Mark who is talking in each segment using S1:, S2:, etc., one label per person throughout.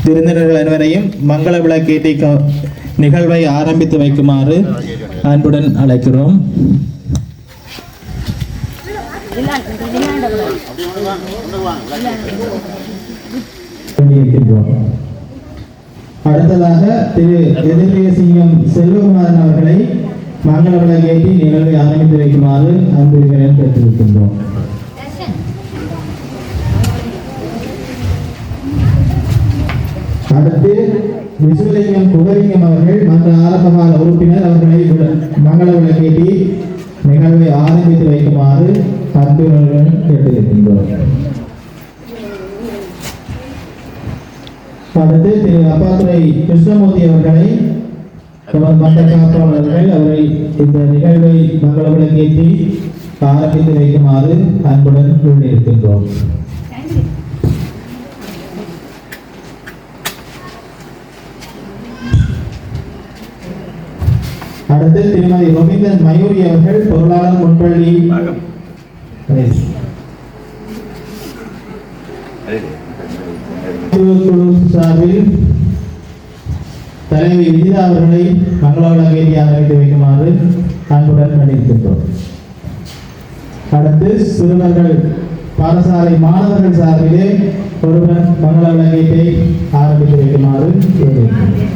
S1: விருந்தினர்கள் அனைவரையும் மங்கள விளக்கேற்றி நிகழ்வை ஆரம்பித்து வைக்குமாறு அன்புடன் அழைக்கிறோம். அடுத்ததாக திரு எதிர்வேசிங்கம் செல்வகுமாரன் அவர்களை மங்கள விளக்கேற்றி நிகழ்வை ஆரம்பித்து வைக்குமாறு அன்புடன் கேட்டிருக்கின்றோம். அடுத்து விசுவலிங்கம் குகலிங்கம் அவர்கள் மன்ற ஆரம்பகால உறுப்பினர் அவர்களை மங்கள விளக்கேற்றி நிகழ்வை ஆரம்பித்து வைக்குமாறு அன்புடன் கேட்டிருக்கின்றோம். அடுத்து திரு அப்பாத்துறை கிருஷ்ணமூர்த்தி அவர்களை மன்ற காப்பாளர்கள் அவரை இந்த நிகழ்வை மங்கள விளக்கேற்றி ஆரம்பித்து வைக்குமாறு அன்புடன் கூறியிருக்கின்றோம். அடுத்து திருமதி ரோமிந்தன் மயூரி அவர்கள் பொருளாளர் முன்பள்ளி சார்பில் தலைவி விஜிதா அவர்களை மங்கள விளக்கேற்றி ஆரம்பித்து வைக்குமாறு அன்புடன் அழைக்கின்றோம். அடுத்து சிறுவர்கள் பாடசாலை மாணவர்கள் சார்பிலே ஒருவர் மங்கள விளக்கேற்றி ஆரம்பித்து வைக்குமாறு கேட்கின்றோம்.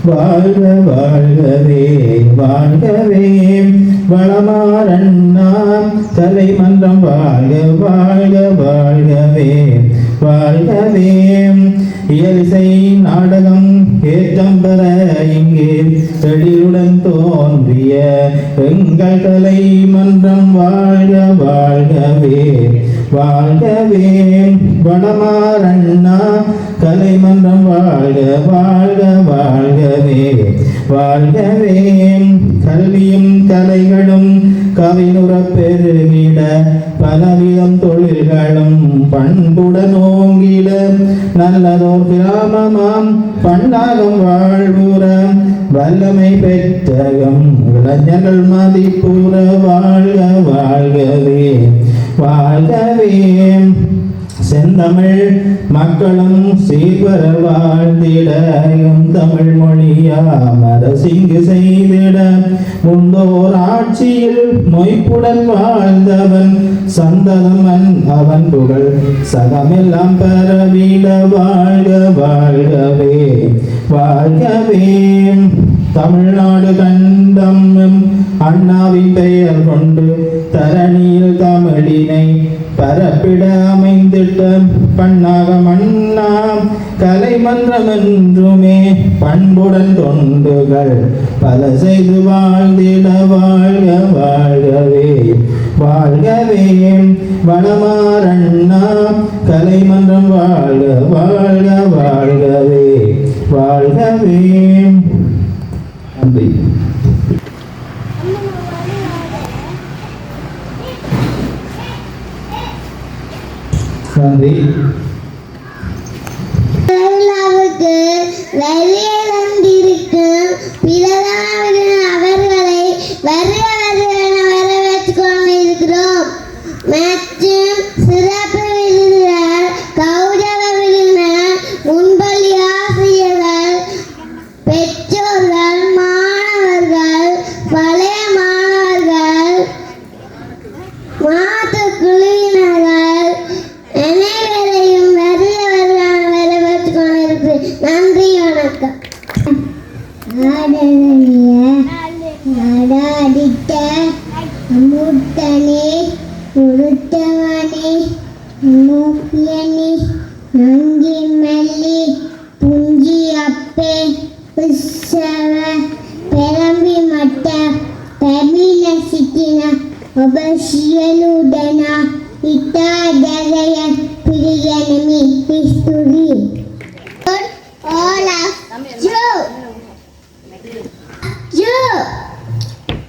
S1: வாழ்க வாழ்கவே வாழ்கவே வளமாறண்ணாம் தலைமன்றம் வாழ்க வாழ்க வாழ்கவே வாழ்கவே இயலிசை நாடகம் ஏற்றம் பெற இங்கே எழிலுடன் தோன்றிய எங்கள் தலைமன்றம் வாழ்க வாழ்கவே வாழ்கவே வடமாறண்ணா கலைமன்றம் வாழ்க வாழ்க வாழ்கவே வாழ்கவே கல்வியும் கலைகளும் கவினுற பெருகிட பலவிதம் தொழில்களும் பண்புடன் ஓங்கிட நல்லதோர் கிராமமாம் பண்டாகும் வாழ்வுற வல்லமை பெற்றகம் இளைஞர்கள் மதிப்புற வாழ்க வாழ்கவே வாழ்கவே செந்தமிழ் மக்களும் சீர்வர வாழ்ந்திடையும் தமிழ் மொழியாம் அரசிங்கு செய்திட முந்தோர் ஆட்சியில் மொய்ப்புடன் வாழ்ந்தவன் சந்ததமன் அவன் புகழ் சகமெல்லாம் பரவிட வாழ்க வாழ்கவே வாழ்கவே தமிழ்நாடு கண்டம் அண்ணாவின் பெயர் கொண்டு தரணியில் தமிழினை பரப்பிட அமைந்திட்ட பண்ணாக மண்ணாம் கலைமன்றம் என்றுமே பண்புடன் தொண்டுகள் பல செய்து வாழ்ந்திட வாழ்க வாழ்கவே வாழ்கவே வடமாறண்ணா கலைமன்றம் வாழ்க வாழ்க வாழ்கவே வாழ்கவே. நன்றி. நன்றி.
S2: விழாவுக்கு வெளியிலிருக்கும் பிரதமர் அவர்களை வருக என வரவேற்றுக் கொண்டிருக்கிறோம். மற்றும் சிறப்பு விருந்தினர், கௌரவ விருந்தினர், முன்பள்ளி ஆசிரியர்கள், பெற்றோர்கள், மாணவர்கள், பழைய மாணவர்கள், மாற்று குழுவினர்கள் அனைவரையும் வருக வரவேற்றுக் கொண்டிருக்கிறேன். நன்றி, வணக்கம். நாடாடித்த மூத்தனே உருத்தவனே மூக்கியனே நங்கி மல்லி புஞ்சி அப்பே உற்சவ பெரம்பி மட்ட தமிழ சிக்கின ஒபசியலுடன இட்டாதரைய பிரியனமி history. All of you.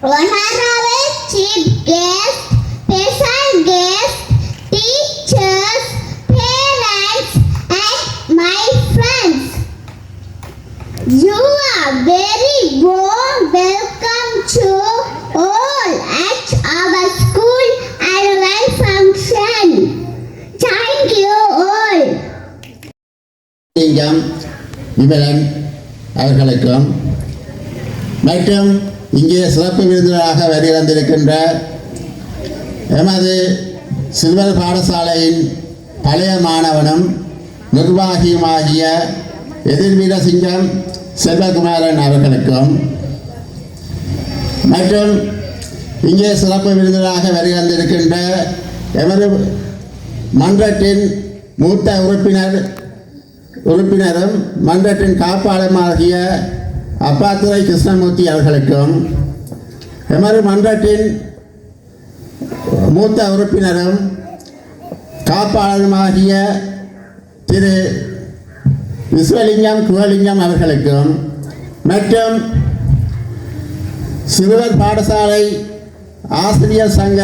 S2: Honorable chief guest, special guests, teachers, parents, and my friends. You are very warm welcome to all at our school annual function. Thank you all.
S3: Vimalan அவர்களுக்கும் மற்றும் இங்கே சிறப்பு விருந்தினராக வருகின்றிருக்கின்ற எமது சில்வர் பாடசாலையின் பழைய மாணவனும் நிர்வாகியுமாகிய எதிர்வீரசிங்கம் செல்வகுமாரன் அவர்களுக்கும் மற்றும் இங்கே சிறப்பு விருந்தினராக வருகின்றிருக்கின்ற எமது மன்றத்தின் மூத்த உறுப்பினரும் மன்றத்தின் காப்பாளருமாகிய அப்பாத்துரை கிருஷ்ணமூர்த்தி அவர்களுக்கும் எமது மன்றத்தின் மூத்த உறுப்பினரும் காப்பாளருமாகிய திரு விஸ்வலிங்கம் குவலிங்கம் அவர்களுக்கும் மற்றும் சிறுவர் பாடசாலை ஆசிரியர் சங்க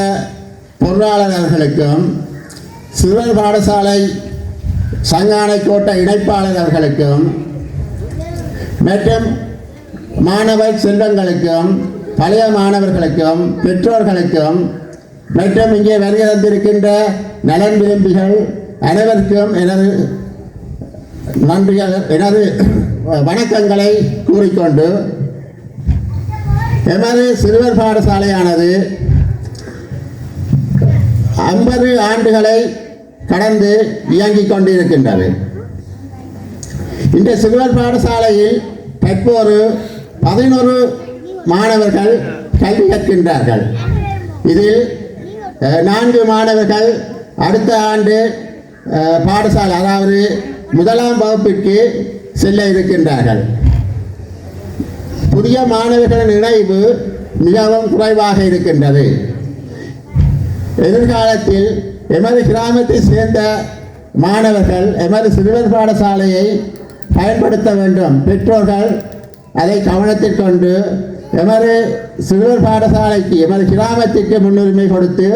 S3: பொருளாளர் அவர்களுக்கும் சிறுவர் பாடசாலை சங்கானைக்கோட்ட இணைப்பாளர் அவர்களுக்கும் மற்றும் மாணவர் செல்வங்களுக்கும் பழைய மாணவர்களுக்கும் பெற்றோர்களுக்கும் மற்றும் இங்கே வருகை தந்திருக்கின்ற நலன் விரும்பிகள் அனைவருக்கும் எனது நன்றிகள், எனது வணக்கங்களை கூறிக்கொண்டு எமது சிறுவர் பாடசாலையானது 50 ஆண்டுகளை கடந்து இயங்கிக் கொண்டிருக்கின்றது. இந்த சிறுவர் பாடசாலையில் தற்போது 11 மாணவர்கள் கல்வி கற்கின்றார்கள். இதில் 4 மாணவர்கள் அடுத்த ஆண்டு பாடசாலை, அதாவது 1ஆம் வகுப்பிற்கு செல்ல இருக்கின்றார்கள். புதிய மாணவர்களின் இணைவு மிகவும் குறைவாக இருக்கின்றது. எதிர்காலத்தில் எமது கிராமத்தை சேர்ந்த மாணவர்கள் எமது சிறுவர் பாடசாலையை பயன்படுத்த வேண்டும். பெற்றோர்கள் அதை கவனத்தில் கொண்டு எமது சிறுவர் பாடசாலைக்கு, எமது கிராமத்திற்கு முன்னுரிமை கொடுத்து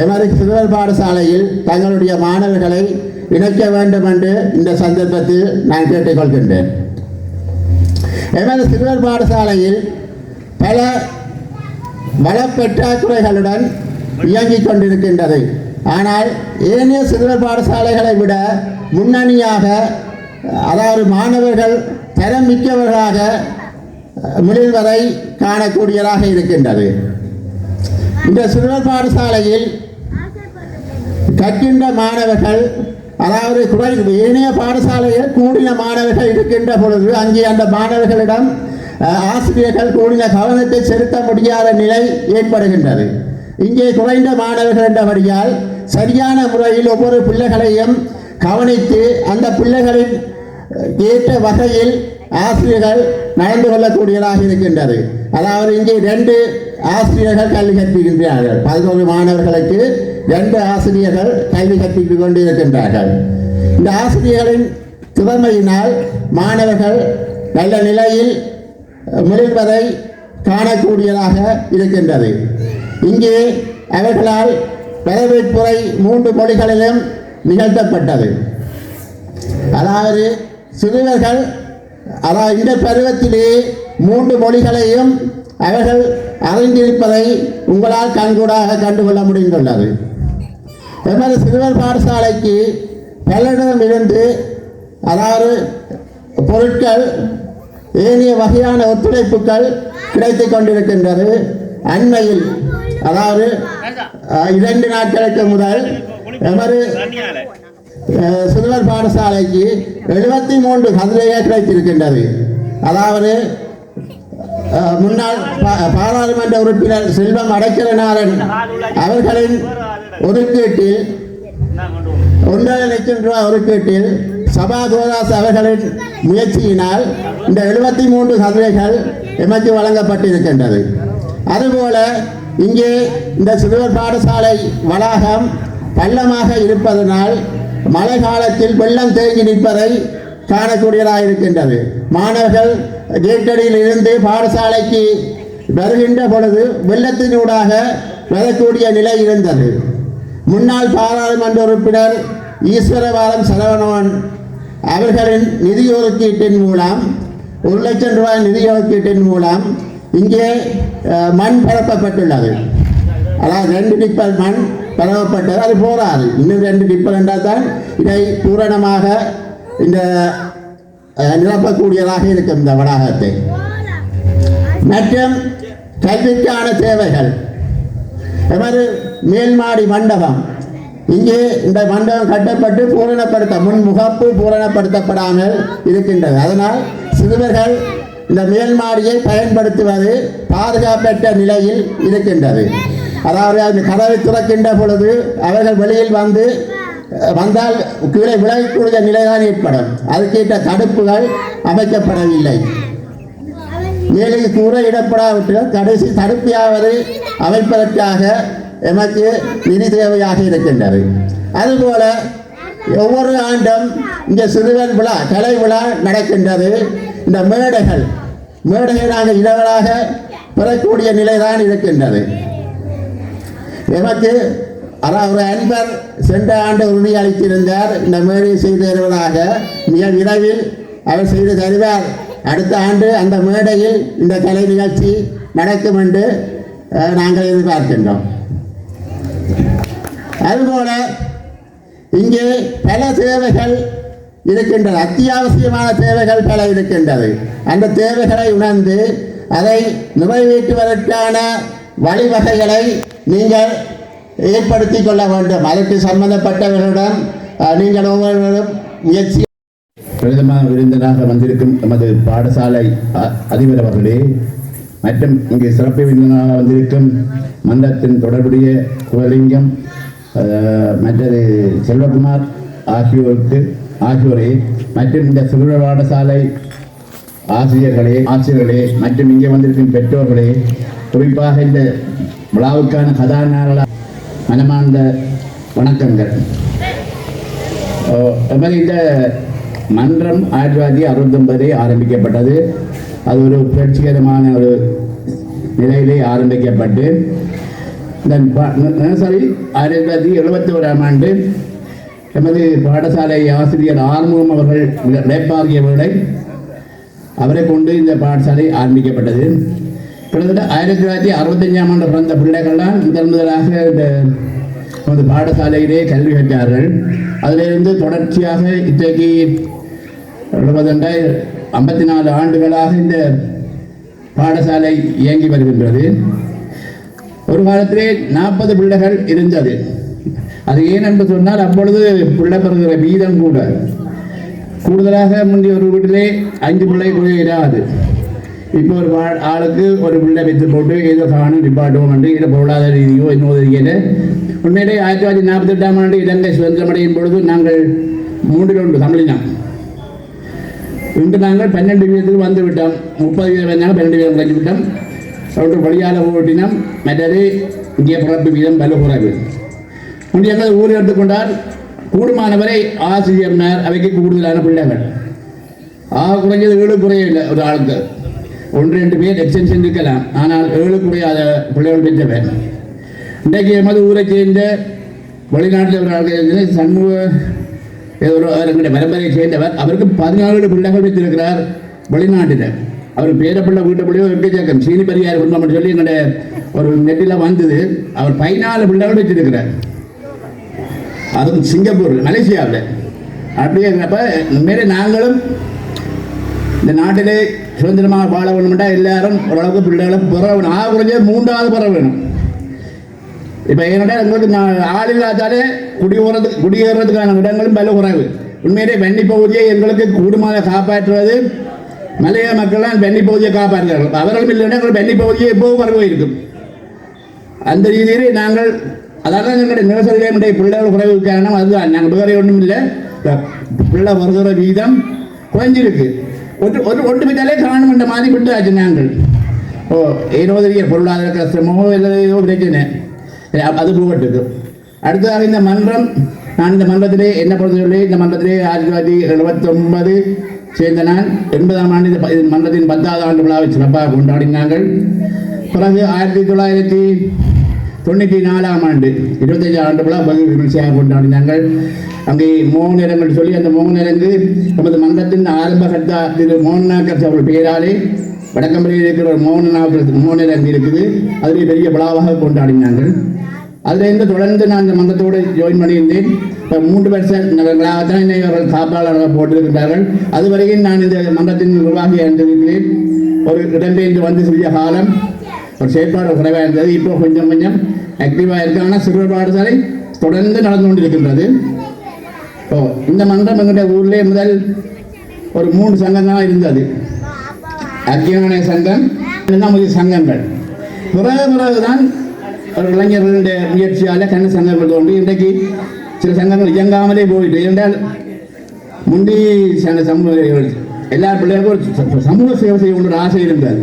S3: எமது சிறுவர் பாடசாலையில் தங்களுடைய மாணவர்களை இணைக்க வேண்டும் என்று இந்த சந்தர்ப்பத்தில் நான் கேட்டுக்கொள்கின்றேன். எமது சிறுவர் பாடசாலையில் பல வளப்பற்றாக்குறைகளுடன் இயங்கிக் கொண்டிருக்கின்றது. ஆனால் ஏனைய சிறுவர் பாடசாலைகளை விட முன்னணியாக, அதாவது மாணவர்கள் தரம் மிக்கவர்களாக முடிவரை காணக்கூடியதாக இருக்கின்றது. இந்த சிறுவர் பாடசாலையில் கற்கின்ற மாணவர்கள், அதாவது ஏனைய பாடசாலையில் கூடின மாணவர்கள் இருக்கின்ற பொழுது அங்கே அந்த மாணவர்களிடம் ஆசிரியர்கள் கூடின கவனத்தை செலுத்த முடியாத நிலை ஏற்படுகின்றது. இங்கே குறைந்த மாணவர்கள் என்றபடியால் சரியான முறையில் ஒவ்வொரு பிள்ளைகளையும் கவனித்து அந்த பிள்ளைகளின் ஏற்ற வகையில் ஆசிரியர்கள் நடந்து கொள்ளக்கூடியதாக இருக்கின்றது. அதாவது இங்கே 2 ஆசிரியர்கள் கல்வி கற்பிக்கின்றார்கள். 11 மாணவர்களுக்கு 2 ஆசிரியர்கள் கல்வி கற்பித்துக் கொண்டிருக்கின்றார்கள். இந்த ஆசிரியர்களின் திறமையினால் மாணவர்கள் நல்ல நிலையில் முயல்வதை காணக்கூடியதாக இருக்கின்றது. இங்கே அவர்களால் வரவேற்புரை 3 மொழிகளிலும் நிகழ்த்தப்பட்டது. அதாவது சிறுவர்கள் அதாவது இந்த பருவத்திலே 3 மொழிகளையும் அவர்கள் அறிந்திருப்பதை உங்களால் கண்கூடாக கண்டுகொள்ள முடிந்துள்ளது. எமது சிறுவர் பாடசாலைக்கு பலரிடமிருந்து அதாவது பொருட்கள் ஏனைய வகையான ஒத்துழைப்புகள் கிடைத்து கொண்டிருக்கின்றது. அண்மையில் அதாவது 2 நாட்களுக்கு முதல் எமது சிறுவர் பாடசாலைக்கு 73 கதிரைகள் கிடைத்திருக்கின்றது. அதாவது முன்னாள் பாராளுமன்ற உறுப்பினர் செல்வம் அடைக்கலநாதன் அவர்களின் ஒதுக்கீட்டில் 1.5 லட்சம் ரூபாய் ஒதுக்கீட்டில் சபா கோதாஸ் அவர்களின் முயற்சியினால் இந்த 73 கதிரைகள் எமக்கு வழங்கப்பட்டிருக்கின்றது. அதுபோல இங்கே இந்த சிறுவர் பாடசாலை வளாகம் பள்ளமாக இருப்பதனால் மழை காலத்தில் வெள்ளம் தேங்கி நிற்பதை காணக்கூடியதாக இருக்கின்றது. மாணவர்கள் கேட்டடியில் இருந்து பாடசாலைக்கு வருகின்ற பொழுது வெள்ளத்தினூடாக வரக்கூடிய நிலை இருந்தது. முன்னாள் பாராளுமன்ற உறுப்பினர் ஈஸ்வரபாலம் சரவணன் அவர்களின் நிதி ஒதுக்கீட்டின் மூலம் 1 லட்சம் ரூபாய் நிதி ஒதுக்கீட்டின் மூலம் இங்கே மண் பரப்பப்பட்டுள்ளது. அதாவது 2 டிப்பர் மண் பரவப்பட்டது. அது போராது, இன்னும் 2 டிப்பர் என்றால் தான் இதை பூரணமாக இந்த நிரப்பக்கூடியதாக இருக்கும் இந்த வளாகத்தை. மற்றும் கல்விக்கான தேவைகள் எமது மேல்மாடி மண்டபம், இங்கே இந்த மண்டபம் கட்டப்பட்டு பூரணப்படுத்த முன்முகப்பு பூரணப்படுத்தப்படாமல் இருக்கின்றது. அதனால் சிறுவர்கள் இந்த மேல்மாடியை பயன்படுத்துவது பாதுகாப்பற்ற நிலையில் இருக்கின்றது. அதாவது அந்த கதவை துறக்கின்ற பொழுது அவர்கள் வெளியில் வந்தால் கீழே விளையக்கூடிய நிலைதான் ஏற்படும். அதுக்கேற்ற தடுப்புகள் அமைக்கப்படவில்லை. மேலே கூற இடப்படாவிட்டால் கடைசி தடுப்பையாவது அமைப்பதற்காக எமக்கு நிதி தேவையாக இருக்கின்றது. அதுபோல ஒவ்வொரு ஆண்டும் இங்கே சிறுவர் விழா கலை விழா நடக்கின்றது. இந்த மேடைகள் நாங்கள் இரவலாக பெறக்கூடிய நிலைதான் இருக்கின்றது. எமக்கு ஒரு அன்பர் சென்ற ஆண்டு உறுதியளித்திருந்தார், இந்த மேடையை செய்து தருவதாக. மிக விரைவில் அவர் செய்து தருவார். அடுத்த ஆண்டு அந்த மேடையில் இந்த கலை நிகழ்ச்சி நடக்கும் என்று நாங்கள் எதிர்பார்க்கின்றோம். அதுபோல இங்கே பல தேவைகள் இருக்கின்றது, அத்தியாவசியமான தேவைகள் பல இருக்கின்றது. அந்த தேவைகளை உணர்ந்து அதை நிறைவேற்றுவதற்கான வழிவகைகளை நீங்கள் ஏற்படுத்தி கொள்ள வேண்டும். அதற்கு சம்பந்தப்பட்டவர்களிடம் நீங்கள் ஒவ்வொருவரும் முயற்சி.
S4: பிரதம விருந்தினராக வந்திருக்கும் நமது பாடசாலை அதிபர் அவர்களே, மற்றும் இங்கே சிறப்பு விருந்தினராக வந்திருக்கும் மன்றத்தின் தொடர்புடைய குலலிங்கம், மற்றது செல்வகுமார் ஆகியோரே, மற்றும் இந்த சிறுவர் பாடசாலை ஆசிரியர்களே மற்றும் இங்கே வந்திருக்கும் பெற்றோர்களே, குறிப்பாக இந்த விழாவுக்கான கதாநாயகர்களாக மனமார்ந்த வணக்கங்கள். இந்த மன்றம் 1969 ஆரம்பிக்கப்பட்டது. அது ஒரு புரட்சிகரமான ஒரு நிலையிலே ஆரம்பிக்கப்பட்டு நர்சரி 1971ஆம் ஆண்டு எமது பாடசாலை ஆசிரியர் ஆறுமுகம் அவர்கள் இடைப்பாகிய வேளை அவரை கொண்டு இந்த பாடசாலை ஆரம்பிக்கப்பட்டது. கிட்டத்தட்ட 1965ஆம் ஆண்டு பிறந்த பிள்ளைகள்லாம் முதலாக இந்த பாடசாலையிலே கல்வி கற்றார்கள். அதிலிருந்து தொடர்ச்சியாக இன்றைக்கு 54 ஆண்டுகளாக இந்த பாடசாலை இயங்கி வருகின்றது. ஒரு காலத்திலே 40 பிள்ளைகள் இருந்தது. அது ஏனென்று சொன்னால் அப்பொழுது பிள்ளை பெறுகிற வீதம் கூடுதலாக முந்தைய ஒரு வீட்டிலே 5 பிள்ளை கூட இராது. இப்போ ஒரு ஆளுக்கு ஒரு பிள்ளை வைத்து போட்டு ஏதோ காணும் நிப்பாட்டுவோம் என்று இதை பொருளாதார ரீதியோ இன்னொரு ரீதியில் உண்மையிலே 1948ஆம் ஆண்டு இலங்கை சுதந்திரமடையும் பொழுது நாங்கள் 3 தமிழினம். இன்று நாங்கள் 12 வீதத்துக்கு வந்து விட்டோம். 30 வீதம் வந்தாங்க, 12 வீதம் கழிச்சு விட்டோம். ஒன்று வழியால் ஓட்டினம், மற்றது இங்கே பிறப்பு வீதம் பல குறைவு. எங்கள் ஊர் எடுத்துக்கொண்டால் கூடுமானவரை ஆசிரியர்மார் அவைக்கு கூடுதலான பிள்ளைகள். குறைஞ்சது 7 குறையில்லை. ஒரு ஆளுக்கு 1-2 பேர் எக்ஸ்டென்ஷன் இருக்கலாம், ஆனால் 7 குறையாத பிள்ளைகள் பெற்றவர். இன்றைக்கு எமது ஊரை சேர்ந்த வெளிநாட்டில் ஒரு ஆளுக்கு சண்முக அவர்களுடைய பரம்பரையை சேர்ந்தவர். அவருக்கு 14 பிள்ளைகள் வைத்திருக்கிறார் வெளிநாட்டில். அவர் பேரப்பிள்ளை வீட்டு பிள்ளையோ எக்கச்சக்கம் சீனி பெரியார் குடும்பம் சொல்லி எங்களுடைய ஒரு நெட்டில் வந்தது. அவர் 14 பிள்ளைகள் வச்சிருக்கிறார். அதுவும் சிங்கப்பூர் மலேசியாவில். அப்படியே இருக்கிறப்ப உண்மையிலே நாங்களும் இந்த நாட்டிலே சுதந்திரமாக வாழ வேணும்னா எல்லாரும் ஓரளவுக்கு பிள்ளைகளை பிற வேணும். குறைஞ்ச 3வது பிற வேணும். இப்போ என்னடா எங்களுக்கு ஆள் இல்லாதாலே குடியேறதுக்கான இடங்களும் பல குறைவு. உண்மையிலே வெண்ணி பகுதியை எங்களுக்கு கூடுமான காப்பாற்றுவது மலைய மக்கள் தான் வெண்ணி பகுதியை காப்பாற்றுகிறார்கள். அவர்களும் இல்லைன்னா எங்களுக்கு வெண்ணி பகுதியை எப்போவும் குறைவு இருக்கும். அந்த ரீதியிலே நாங்கள் அதாவது எங்களுடைய நிலசரிகளுடைய பிள்ளைகள் குறைவு காரணம் அதுதான். நாங்கள் வேறு ஒன்றும் இல்லை, பிள்ளை வருகிற வீதம் குறைஞ்சிருக்கு. ஒட்டுமித்தாலே காணும் என்ற மாதிரி விட்டாச்சு நாங்கள். ஏதோ பொருளாதார கஷ்டமோ இல்லை ஏதோ பிரச்சனை அது போகட்டுக்கு. அடுத்ததாக இந்த மன்றம், நான் இந்த மன்றத்திலே என்ன பொறுத்தவரை இந்த மன்றத்திலே 1979 சேர்ந்த நான் 80ஆம் ஆண்டு இந்த மன்றத்தின் 10வது ஆண்டு விழாவை சிறப்பாக கொண்டாடினார்கள். பிறகு 1994ஆம் ஆண்டு 25 ஆண்டு விழா வெகு விமர்சையாக கொண்டாடினார்கள். அங்கே மோகனரங்கள் சொல்லி அந்த மோகனரங்கு நமது மன்றத்தின் ஆரம்ப கர்த்தா திரு மோகனாக்கர் அவர்கள் பெயராலே வடக்கம்பரையில் இருக்கிற ஒரு மோகனரங்கு இருக்குது. அதிலே பெரிய விழாவாக கொண்டாடினார்கள். அதிலிருந்து தொடர்ந்து நான் இந்த மன்றத்தோடு ஜாயின் பண்ணியிருந்தேன். இப்போ 3 வருஷங்களாகத்தான் என்னை அவர்கள் காப்பாளராக போட்டிருக்கிறார்கள். அதுவரைக்கும் நான் இந்த மன்றத்தின் நிர்வாகியாக இருந்திருக்கிறேன். ஒரு இடம்பெயர்ந்து வந்து சிறிய காலம் ஒரு செயற்பாடு குறைவாக இருந்தது. இப்போ கொஞ்சம் கொஞ்சம் ஆக்டிவாக இருக்கு. ஆனால் சிறுவர் பாடசாலை தொடர்ந்து நடந்து கொண்டிருக்கின்றது. இந்த மன்றம் எங்களுடைய ஊரிலே முதல் ஒரு 3 சங்கம் தான் இருந்தது. அத்தியாவணைய சங்கம், சங்கங்கள் பிறகுதான் ஒரு இளைஞர்களுடைய முயற்சியால் கண்ண சங்கங்கள் தோன்றி இன்றைக்கு சில சங்கங்கள் இயங்காமலே போயிட்டு. என்றால் முந்தி எல்லா பிள்ளைகளுக்கும் ஒரு சமூக சேவை செய்ய ஒரு ஆசை இருந்தது.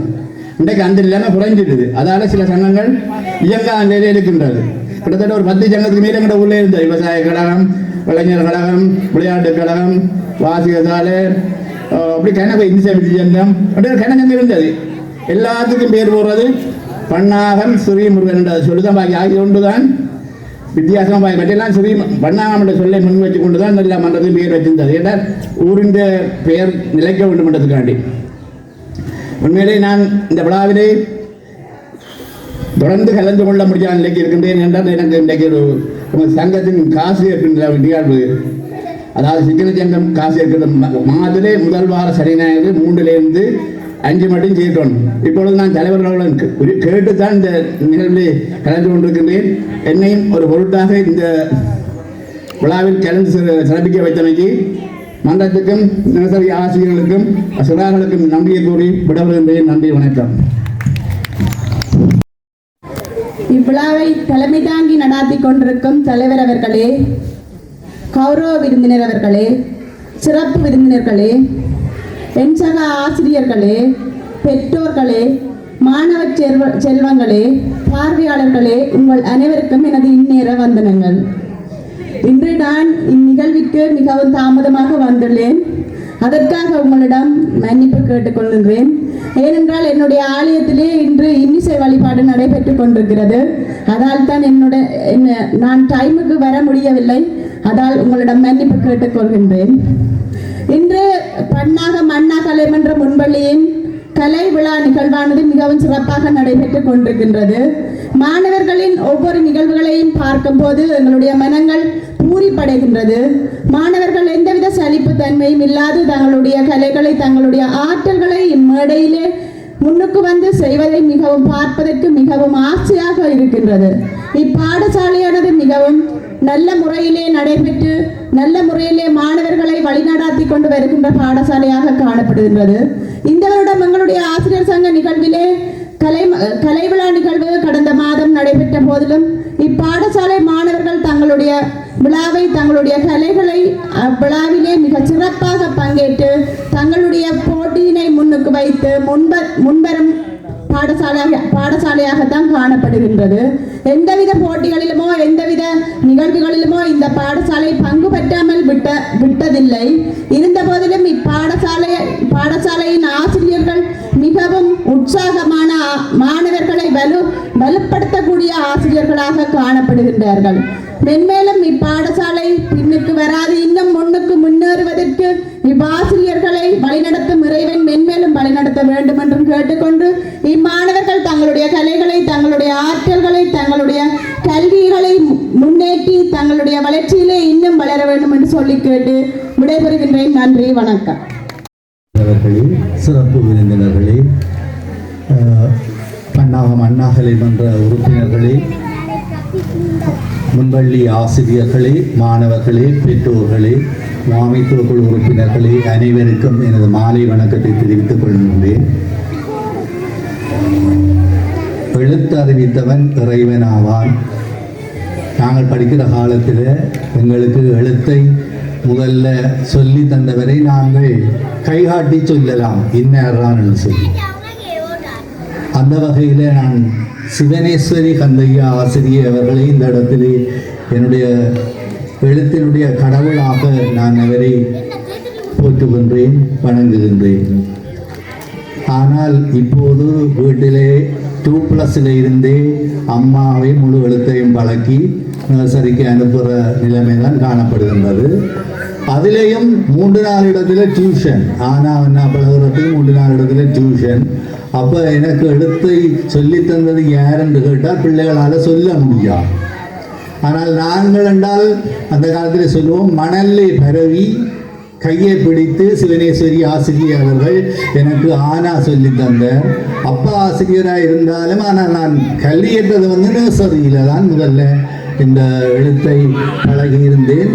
S4: இன்றைக்கு அந்த நிலைமை குறைஞ்சிடுது. அதால் சில சங்கங்கள் இயங்காத நிலையில் இருக்கின்றது. கிட்டத்தட்ட ஒரு 10 சங்கத்துக்கு மேலே எங்கள் ஊரில் இருந்தது. விவசாய கழகம், இளைஞர் கழகம், விளையாட்டு கழகம், வாசிக சாலை, அப்படி கணக்கு இந்தி சமிதி சங்கம் அப்படியே கணக்கு இருந்தது. எல்லாத்துக்கும் பேர் போடுறது பன்னாகம் ஸ்ரீமுருகன் என்ற சொல்லுதான். பாக்கி ஆகிய ஒன்று தான் வித்தியாசமாக பாக்கி மற்றெல்லாம் ஸ்ரீ பன்னாகம் என்ற சொல்லை முன் வச்சு கொண்டு தான் எல்லா மன்றத்தையும் பேர் வச்சிருந்தது. ஏன்னால் ஊரின் பெயர் நிலைக்க வேண்டும் என்றதுக்காண்டி. உண்மையிலே நான் இந்த விழாவிலே தொடர்ந்து கலந்து கொள்ள முடியாத நிலைக்கு இருக்கின்றேன். என்றால் எனக்கு இன்றைக்கு ஒரு சங்கத்தின் காசு இருக்கின்ற நிகழ்வு, அதாவது சிக்கன சங்கம் காசு இருக்கிற மாதத்திலே முதல் வார சனி ஞாயிறு 3லிருந்து 5 மட்டும் சேர்க்கணும். இப்பொழுது நான் தலைவர்களுடன் கேட்டுத்தான் இந்த நிகழ்வில் கலந்து கொண்டிருக்கின்றேன். என்னையும் ஒரு பொருட்டாக இந்த விழாவில் கலந்து சிறப்பிக்க வைத்தமைக்கு மன்றத்துக்கும் தினசரி ஆசிரியர்களுக்கும் சிறார்களுக்கும் நன்றியை கூறி விடவிருக்கின்றேன். நன்றி, வணக்கம்.
S5: இவ்விழாவை தலைமை தாங்கி நடாத்தி கொண்டிருக்கும் தலைவர் அவர்களே, கௌரவ விருந்தினர் அவர்களே, சிறப்பு விருந்தினர்களே, என் சக ஆசிரியர்களே, பெற்றோர்களே, மாணவ செல்வங்களே, பார்வையாளர்களே, உங்கள் அனைவருக்கும் எனது இந்நேர வந்தனங்கள். இன்று நான் இந்நிகழ்விற்கு மிகவும் தாமதமாக வந்துள்ளேன். அதற்காக உங்களிடம் மன்னிப்பு கேட்டுக்கொள்கின்றேன். ஏனென்றால் என்னுடைய ஆலயத்திலே இன்று இன்னிசை வழிபாடு நடைபெற்றுக் கொண்டிருக்கிறது. அதால் தான் நான் டைமுக்கு வர முடியவில்லை. அதால் உங்களிடம் மன்னிப்பு கேட்டுக்கொள்கின்றேன். இன்று பன்னாக மன்னா கலைமன்ற முன்பள்ளியின் கலை விழா நிகழ்வானது மிகவும் சிறப்பாக நடைபெற்றுக் கொண்டிருக்கின்றது. மாணவர்களின் ஒவ்வொரு நிகழ்வுகளையும் பார்க்கும்போது எங்களுடைய மனங்கள் பூரிப்படைகின்றது. மாணவர்கள் எந்தவித சலிப்பு தன்மையும் இல்லாது தங்களுடைய கலைகளை, தங்களுடைய ஆற்றல்களை இம்மேடையிலே முன்னுக்கு வந்து செய்வதை மிகவும் பார்ப்பதற்கு மிகவும் ஆசையாக இருக்கின்றது. இப்பாடசாலையானது மிகவும் நல்ல முறையிலே நடைபெற்று நல்ல முறையிலே மாணவர்களை வழிநடாத்தி கொண்டு வருகின்ற பாடசாலையாக காணப்படுகின்றது. இந்த வருடம் எங்களுடைய ஆசிரியர் சங்க நிகழ்விலே கலை விழா நிகழ்வு கடந்த மாதம் நடைபெற்ற போதிலும் இப்பாடசாலை மாணவர்கள் தங்களுடைய விழாவை, தங்களுடைய கலைகளை விழாவிலே மிக சிறப்பாக பங்கேற்று தங்களுடைய போட்டியினை முன்னுக்கு வைத்து முன்வரும் பாடசாலையாகத்தான் காணப்படுகின்றது. எந்தவித போட்டிகளிலுமோ எந்தவித நிகழ்வுகளிலுமோ இந்த பாடசாலை பங்கு பெற்றாமல் விட்டதில்லை. இருந்த போதிலும் இப்பாடசாலையின் ஆசிரியர்கள் மிகவும் உற்சாகமான மாணவர்களை வலுப்படுத்தக்கூடிய ஆசிரியர்களாக காணப்படுகின்றார்கள். மென்மேலும் இப்பாடசாலை பின்னுக்கு வராது இன்னும் முன்னுக்கு முன்னேறுவதற்கு இவ்வாசிரியர்களை வழிநடத்தும் இறைவன் மென்மேலும் வழிநடத்த வேண்டும் என்றும் கேட்டுக்கொண்டு இம்மாணவர்கள் தங்களுடைய கலைகளை, தங்களுடைய ஆற்றல்களை, தங்களுடைய கல்விகளை முன்னேற்றி தங்களுடைய வளர்ச்சியிலே இன்னும் வளர வேண்டும் என்று சொல்லி கேட்டு விடைபெறுகின்றேன். நன்றி, வணக்கம்.
S6: சிறப்பு விருந்தினர்களே, பன்னாகம் அண்ணாகலை மன்ற உறுப்பினர்களே, முன்பள்ளி ஆசிரியர்களே, மாணவர்களே, பெற்றோர்களே, மாமைத்துவ குழு உறுப்பினர்களே, அனைவருக்கும் எனது மாலை வணக்கத்தை தெரிவித்துக் கொள்கின்றேன். எழுத்து அறிவித்தவன் இறைவனாவான். நாங்கள் படிக்கிற காலத்தில் எங்களுக்கு எழுத்தை முதல்ல சொல்லி தந்தவரை நாங்கள் கைகாட்டி சொல்லலாம், இன்னார்தான் சொல்லி. அந்த வகையில் நான் சிவனேஸ்வரி கந்தையா ஆசிரியர் அவர்களை இந்த இடத்திலே என்னுடைய எழுத்தினுடைய கடவுளாக நான் அவரை போற்றுகின்றேன், வணங்குகின்றேன். ஆனால் இப்போது வீட்டிலே 2+ல் இருந்தே அம்மாவை முழு எழுத்தையும் பழக்கி நர்சரிக்கு அனுப்புகிற நிலைமை தான் காணப்படுகின்றது. அதிலேயும் 3-4 இடத்துல டியூஷன், ஆனா பழகிறதுக்கு 3-4 இடத்துல டியூஷன். அப்போ எனக்கு எழுத்தை சொல்லித்தந்தது யாருன்னு கேட்டால் பிள்ளைகளால் சொல்ல முடியாது. ஆனால் நாங்கள் என்றால் அந்த காலத்தில் சொல்லுவோம், மணலை பரவி கையை பிடித்து சிவனேஸ்வரி ஆசிரியர் அவர்கள் எனக்கு ஆனா சொல்லி தந்தார். அப்பா ஆசிரியராக இருந்தாலும் ஆனால் நான் கல்வியேற்றது நர்சரியில் தான் முதல்ல இந்த எழுத்தை பழகியிருந்தேன்.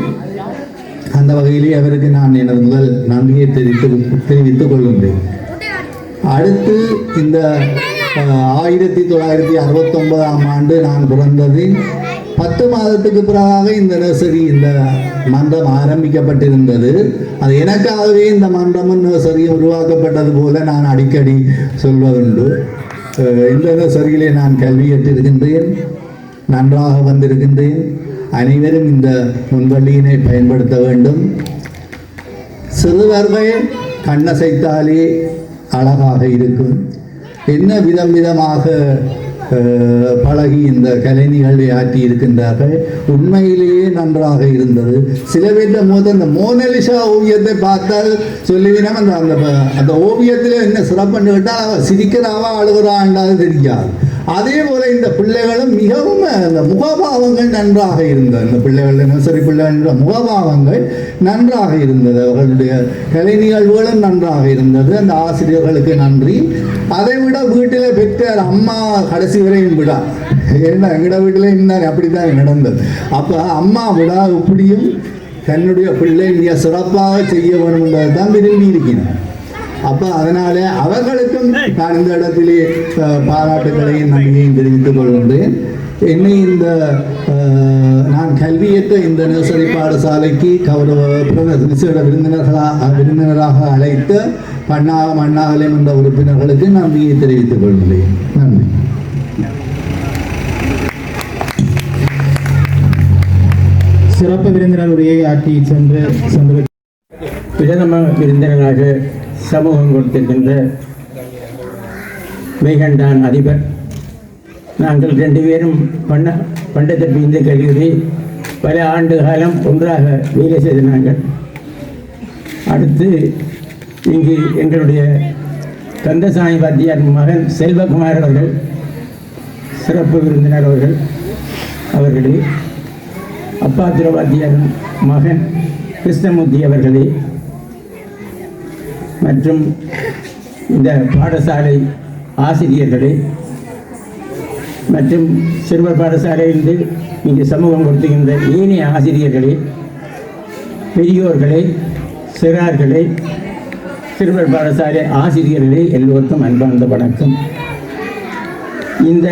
S6: அந்த வகையிலே அவருக்கு நான் எனது முதல் நன்றியை தெரிவித்துக் கொள்கின்றேன். அடுத்து இந்த 1969ஆம் ஆண்டு நான் பிறந்தது 10 மாதத்துக்கு பிறகாக இந்த நர்சரி, இந்த மன்றம் ஆரம்பிக்கப்பட்டிருந்தது. அது எனக்காகவே இந்த மன்றமும் நர்சரியும் உருவாக்கப்பட்டது போல நான் அடிக்கடி சொல்வதுண்டு. இந்த நர்சரியிலே நான் கல்வியேற்றிருக்கின்றேன், நன்றாக வந்திருக்கின்றேன். அனைவரும் இந்த முன்பள்ளியினை பயன்படுத்த வேண்டும். சிறுவர்கள் கண்ணசைத்தாலே அழகாக இருக்கும். என்ன விதமாக பழகி இந்த கலை நிகழ்வை ஆற்றி இருக்கின்றார்கள். உண்மையிலேயே நன்றாக இருந்தது. சில பேர் அந்த மோனலிசா ஓவியத்தை பார்த்தால் சொல்லுவீனா அந்த ஓவியத்தில் என்ன சிறப்புன்னு கேட்டால் அவள் சிரிக்கிறாவா அழுகிறாண்டாவது தெரியாது. அதே போல இந்த பிள்ளைகளும் மிகவும் அந்த முகபாவங்கள் நன்றாக இருந்தது. இந்த பிள்ளைகள் நர்சரி பிள்ளைகள் முகபாவங்கள் நன்றாக இருந்தது. அவர்களுடைய கலை நிகழ்வுகளும் நன்றாக இருந்தது. அந்த ஆசிரியர்களுக்கு நன்றி. அதை விட வீட்டில் பெற்ற அம்மா கடைசி வரையும் விடா, ஏன்னா எங்களோட வீட்டில் இருந்தால் அப்படித்தான் நடந்தது. அப்போ அம்மா விடா இப்படியும் தன்னுடைய பிள்ளை மிக சிறப்பாக செய்ய வேணும் என்பதை தான் விரும்பி இருக்கிறேன். அப்போ அதனால அவர்களுக்கும் நான் இந்த இடத்திலே பாராட்டுகளையும் நன்றியையும் தெரிவித்துக் கொள்கின்றேன். என்னை இந்த நான் கல்வியேற்ற இந்த நர்சரி பாடசாலைக்கு விசேட விருந்தினராக அழைத்த பன்னாகம் அண்ணாகலை என்ற உறுப்பினர்களுக்கு நன்றியை தெரிவித்துக் கொள்கிறேன். நன்றி.
S1: சிறப்பு விருந்தினர் உரையை ஆற்றி சென்று
S7: பிரதம விருந்தினராக சமூகம் கொடுத்திருக்கின்ற மெய்கண்டான் அதிபர், நாங்கள் 2 பேரும் பண்டத்திற்கு இந்து கல்லூரி பல ஆண்டு காலம் ஒன்றாக வேலை செய்த நாங்கள். அடுத்து இங்கு எங்களுடைய கந்தசாமி வாத்தியார் மகன் செல்வகுமார் அவர்கள் சிறப்பு விருந்தினர் அவர்களே, அப்பாத்திர வாத்தியார் மகன் கிருஷ்ணமூர்த்தி அவர்களே, மற்றும் இந்த பாடசாலை ஆசிரியர்களே, மற்றும் சிறுவர் பாடசாலையிலிருந்து இங்கு சமூகம் கொடுத்துகின்ற ஏனைய ஆசிரியர்களே, பெரியோர்களே, சிறார்களே, சிறுவர் பாடசாலை ஆசிரியர்களே, எல்லோருக்கும் அன்பார்ந்த வணக்கம். இந்த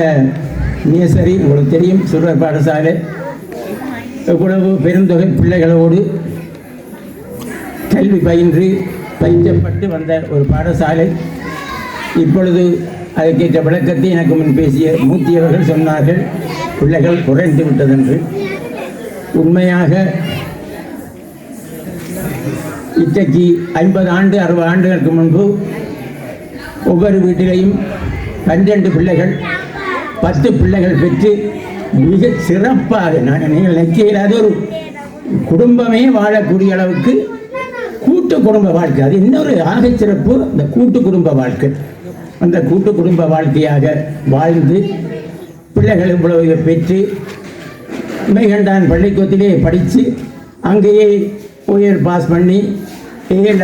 S7: நேசரி உங்களுக்கு தெரியும், சிறுவர் பாடசாலை எவ்வளவு பெருந்தொகை பிள்ளைகளோடு கல்வி பயின்றப்பட்டு வந்த ஒரு பாடசாலை. இப்பொழுது அதற்கேற்ற விளக்கத்தை எனக்கு முன் பேசிய மூத்தியவர்கள் சொன்னார்கள், பிள்ளைகள் குறைந்து விட்டதென்று. உண்மையாக இன்றைக்கு 50 ஆண்டு 60 ஆண்டுகளுக்கு முன்பு ஒவ்வொரு வீட்டிலையும் 12 பிள்ளைகள் 10 பிள்ளைகள் பெற்று மிக சிறப்பாக நீங்கள் நினைக்கிற ஒரு குடும்பமே வாழக்கூடிய அளவுக்கு கூட்டு குடும்ப வாழ்க்கை, அது இன்னொரு ஆக சிறப்பு. இந்த கூட்டு குடும்ப வாழ்க்கை, அந்த கூட்டு குடும்ப வாழ்க்கையாக வாழ்ந்து பிள்ளைகள் இவ்வளவு பெற்று மெய்கண்டான் பள்ளிக்கூடத்திலே படித்து அங்கேயே உயர் பாஸ் பண்ணி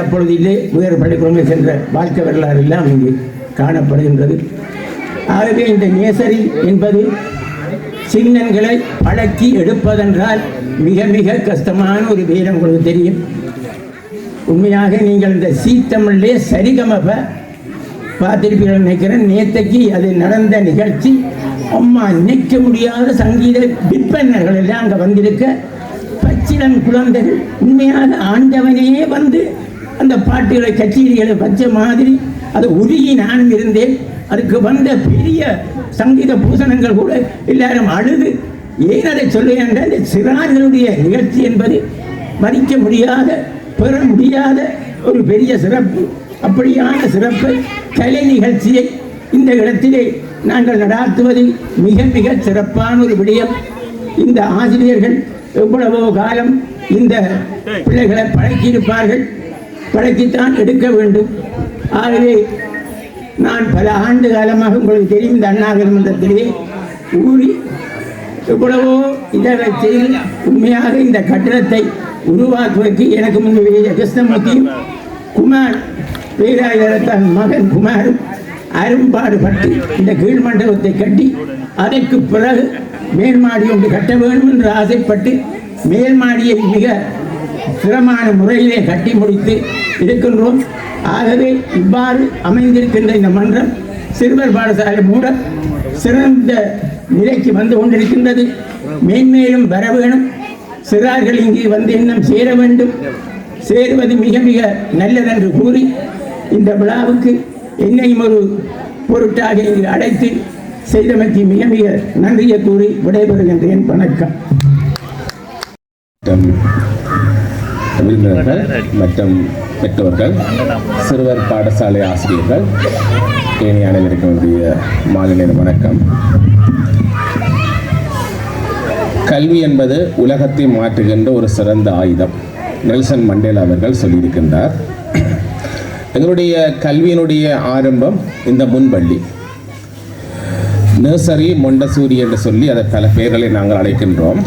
S7: அப்பொழுதிலே உயர் பள்ளிக்கூடங்கள் சென்ற வாழ்க்கை வரலாறு எல்லாம் இங்கு காணப்படுகின்றது. ஆகவே இந்த நேசரி என்பது சின்னங்களை பழக்கி எடுப்பதென்றால் மிக மிக கஷ்டமான ஒரு வேலை. உங்களுக்கு தெரியும், உண்மையாக நீங்கள் இந்த சீத்தமிழ்லே சரிகமப பார்த்திருப்பீர்கள் நினைக்கிறேன். நேற்றைக்கு அது நடந்த நிகழ்ச்சி, அம்மா நிற்க முடியாத சங்கீத விற்பனர்கள் எல்லாம் அங்கே வந்திருக்க, பச்சிளம் குழந்தைகள் உண்மையாக ஆண்டவனே வந்து அந்த பாட்டுகளை கச்சேரிகளை வச்ச மாதிரி அது உருகி நானும் இருந்தேன். அதுக்கு வந்த பெரிய சங்கீத பூசணங்கள் கூட எல்லாரும் அழுது ஏன் அதை சொல்லுகின்ற இந்த சிறார்களுடைய நிகழ்ச்சி என்பது மதிக்க முடியாத பெற முடியாத ஒரு பெரிய சிறப்பு. அப்படியான சிறப்பை கலை நிகழ்ச்சியை இந்த இடத்திலே நாங்கள் நடாத்துவது மிக மிக சிறப்பான ஒரு விடயம். இந்த ஆசிரியர்கள் எவ்வளவோ காலம் இந்த பிள்ளைகளை பழக்கியிருப்பார்கள், பழக்கித்தான் எடுக்க வேண்டும். ஆகவே நான் பல ஆண்டு காலமாக உங்களுக்கு தெரியும் இந்த அண்ணாவின் மன்றத்திலே ஊறி எவ்வளவோ இதை செய்து உண்மையாக இந்த கட்டிடத்தை உருவாக்குவதற்கு எனக்கு முன்பே கிருஷ்ணமூர்த்தியும் குமார் பேராயரத்தான் மகன் குமாரும் அரும்பாடுபட்டு இந்த கீழ் மண்டபத்தை கட்டி அதற்கு பிறகு மேல்மாடி ஒன்று கட்ட வேண்டும் என்று ஆசைப்பட்டு மேல்மாடியை மிக சிரமமான முறையிலே கட்டி முடித்து இருக்கின்றோம். ஆகவே இவ்வாறு அமைந்திருக்கின்ற இந்த மன்றம் சிறுவர் பாடசாலை மூட சிறந்த நிலைக்கு வந்து கொண்டிருக்கின்றது. மேன்மேலும் வர வேணும், சிறார்கள் இங்கே வந்து இன்னும் சேர வேண்டும், சேருவது மிக மிக நல்லதென்று கூறி இந்த விழாவுக்கு என்னையும் ஒரு பொருட்டாக இங்கு அழைத்து செய்தமைக்கு மிக மிக நன்றியை கூறி விடைபெறுகின்றேன். வணக்கம்.
S8: விருந்தினர்கள் மற்றும் பெற்றோர்கள், சிறுவர் பாடசாலை ஆசிரியர்கள், ஏனைய அனைவருக்கும் மாலை நேர வணக்கம். கல்வி என்பது உலகத்தை மாற்றுகின்ற ஒரு சிறந்த ஆயுதம். நெல்சன் மண்டேலா அவர்கள் சொல்லியிருக்கின்றார். எங்களுடைய கல்வியினுடைய ஆரம்பம் இந்த முன்பள்ளி, நர்சரி, மொண்டசூரி என்று சொல்லி அதை பல பெயர்களை நாங்கள் அழைக்கின்றோம்.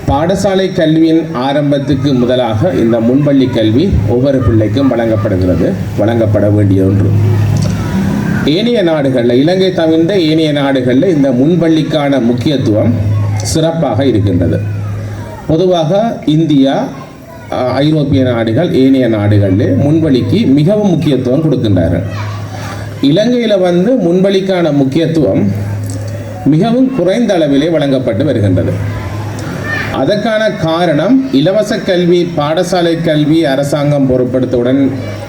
S8: பாடசாலை கல்வியின் ஆரம்பத்துக்கு முதலாக இந்த முன்பள்ளி கல்வி ஒவ்வொரு பிள்ளைக்கும் வழங்கப்படுகிறது, வழங்கப்பட வேண்டிய ஒன்று. ஏனைய நாடுகளில், இலங்கை தவிர்ந்த ஏனைய நாடுகளில் இந்த முன்பள்ளிக்கான முக்கியத்துவம் சிறப்பாக இருக்கின்றது. பொதுவாக இந்தியா, ஐரோப்பிய நாடுகள், ஏனைய நாடுகளில் முன்பள்ளிக்கு மிகவும் முக்கியத்துவம் கொடுக்கின்றார்கள். இலங்கையில் முன்பள்ளிக்கான முக்கியத்துவம் மிகவும் குறைந்த அளவிலே வழங்கப்பட்டு வருகின்றது. அதற்கான காரணம் இலவச கல்வி, பாடசாலை கல்வி அரசாங்கம் பொறுப்படுத்தவுடன்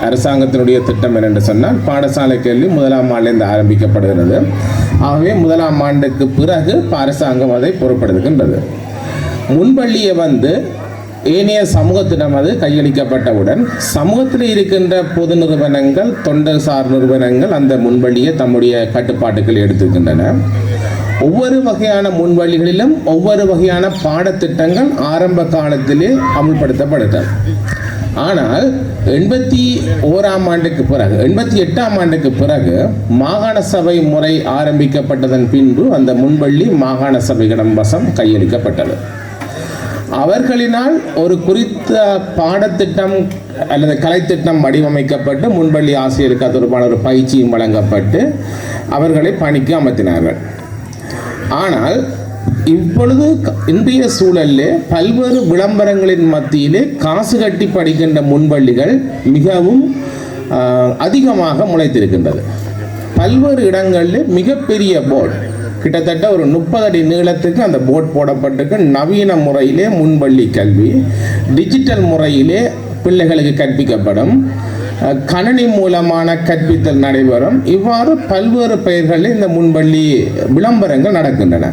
S8: அரசாங்கத்தினுடைய திட்டம் என்னென்று சொன்னால் பாடசாலை கல்வி 1ஆம் ஆண்டிலிருந்து ஆரம்பிக்கப்படுகிறது. ஆகவே 1ஆம் ஆண்டுக்கு பிறகு அரசாங்கம் அதை பொறுப்படுத்துகின்றது. முன்பள்ளியை ஏனைய சமூகத்திடம் அது கையளிக்கப்பட்டவுடன் சமூகத்தில் இருக்கின்ற பொது நிறுவனங்கள், தொண்டர் சார் நிறுவனங்கள் அந்த முன்பள்ளியை தம்முடைய கட்டுப்பாட்டுகள் எடுத்துக்கின்றன. ஒவ்வொரு வகையான முன்வழிகளிலும் ஒவ்வொரு வகையான பாடத்திட்டங்கள் ஆரம்ப காலத்திலே அமுல்படுத்தப்படுகிறது. ஆனால் 81ஆம் ஆண்டுக்கு பிறகு, 88ஆம் ஆண்டுக்கு பிறகு மாகாண சபை முறை ஆரம்பிக்கப்பட்டதன் பின்பு அந்த முன்வள்ளி மாகாண சபைகளிடம் வசம் கையளிக்கப்பட்டது. அவர்களினால் ஒரு குறித்த பாடத்திட்டம் அல்லது கலைத்திட்டம் வடிவமைக்கப்பட்டு முன்பள்ளி ஆசிரியருக்கு தொடர்பான ஒரு பயிற்சியும் வழங்கப்பட்டு அவர்களை பணிக்கு அமர்த்தினார்கள். ஆனால் இப்பொழுது இன்றைய சூழலிலே பல்வேறு விளம்பரங்களின் மத்தியிலே காசு கட்டி படிக்கின்ற முன்பள்ளிகள் மிகவும் அதிகமாக முளைத்திருக்கின்றது. பல்வேறு இடங்களில் மிகப்பெரிய போர்டு, கிட்டத்தட்ட ஒரு 30 அடி நீளத்துக்கு அந்த போர்டு போடப்பட்டிருக்கு. நவீன முறையிலே முன்பள்ளி கல்வி, டிஜிட்டல் முறையிலே பிள்ளைகளுக்கு கற்பிக்கப்படும், கணினி மூலமான கற்பித்தல் நடைபெறும். இவ்வாறு பல்வேறு பெயர்களில் இந்த முன்பள்ளி விளம்பரங்கள் நடக்கின்றன.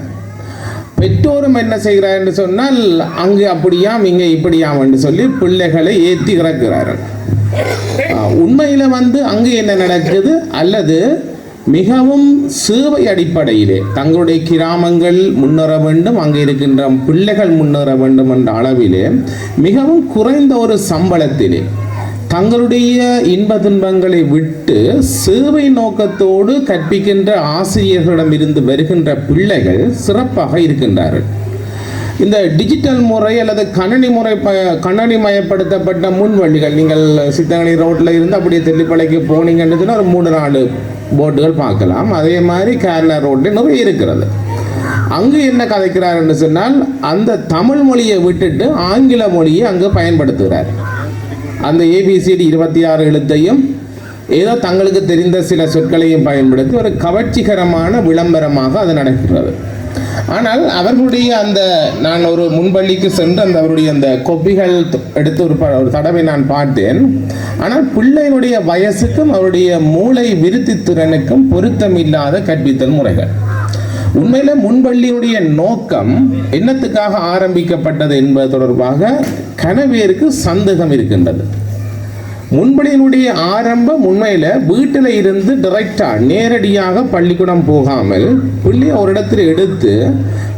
S8: பெற்றோரும் என்ன செய்கிறார் என்று சொன்னால் அங்கு அப்படியாம் இங்கே இப்படியாம் என்று சொல்லி பிள்ளைகளை ஏற்றி இறக்கிறார்கள். உண்மையில் அங்கு என்ன நடக்குது அல்லது மிகவும் சேவை அடிப்படையிலே தங்களுடைய கிராமங்கள் முன்னேற வேண்டும், அங்கே இருக்கின்ற பிள்ளைகள் முன்னேற வேண்டும் என்ற அளவிலே மிகவும் குறைந்த ஒரு சம்பளத்திலே தங்களுடைய இன்ப துன்பங்களை விட்டு சேவை நோக்கத்தோடு கற்பிக்கின்ற ஆசிரியர்களிடம் இருந்து வருகின்ற பிள்ளைகள் சிறப்பாக இருக்கின்றார்கள். இந்த டிஜிட்டல் முறை அல்லது கணனி மயப்படுத்தப்பட்ட முன்வழிகள், நீங்கள் சித்தங்கனி ரோட்டில் இருந்து அப்படியே தெல்லிப்பளைக்கு போனீங்கன்னு ஒரு 3-4 போட்டுகள் பார்க்கலாம். அதே மாதிரி கேரளா ரோட்டில் நிறைய இருக்கிறது. அங்கு என்ன கதைக்கிறார் என்று சொன்னால், அந்த தமிழ் மொழியை விட்டுட்டு ஆங்கில மொழியை அங்கு பயன்படுத்துகிறார். அந்த ABCD 26 எழுத்தையும் ஏதோ தங்களுக்கு தெரிந்த சில சொற்களையும் பயன்படுத்தி ஒரு கவர்ச்சிகரமான விளம்பரமாக அது நடக்கிறது. ஆனால் அவர்களுடைய அந்த நான் ஒரு முன்பள்ளிக்கு சென்று அவருடைய அந்த கொப்பிகள் எடுத்து ஒரு தடவை நான் பார்த்தேன். ஆனால் பிள்ளையினுடைய வயசுக்கும் அவருடைய மூளை விருத்தி திறனுக்கும் பொருத்தமில்லாத கற்பித்தல் முறைகள். உண்மையில முன்பள்ளியுடைய நோக்கம் என்னத்துக்காக ஆரம்பிக்கப்பட்டது என்பது தொடர்பாக கனவேருக்கு சந்தேகம் இருக்கின்றது. முன்பள்ளியினுடைய ஆரம்பம் உண்மையில வீட்டில் இருந்து டைரக்டா நேரடியாக பள்ளிக்கூடம் போகாமல் பிள்ளையை ஒரு இடத்துல எடுத்து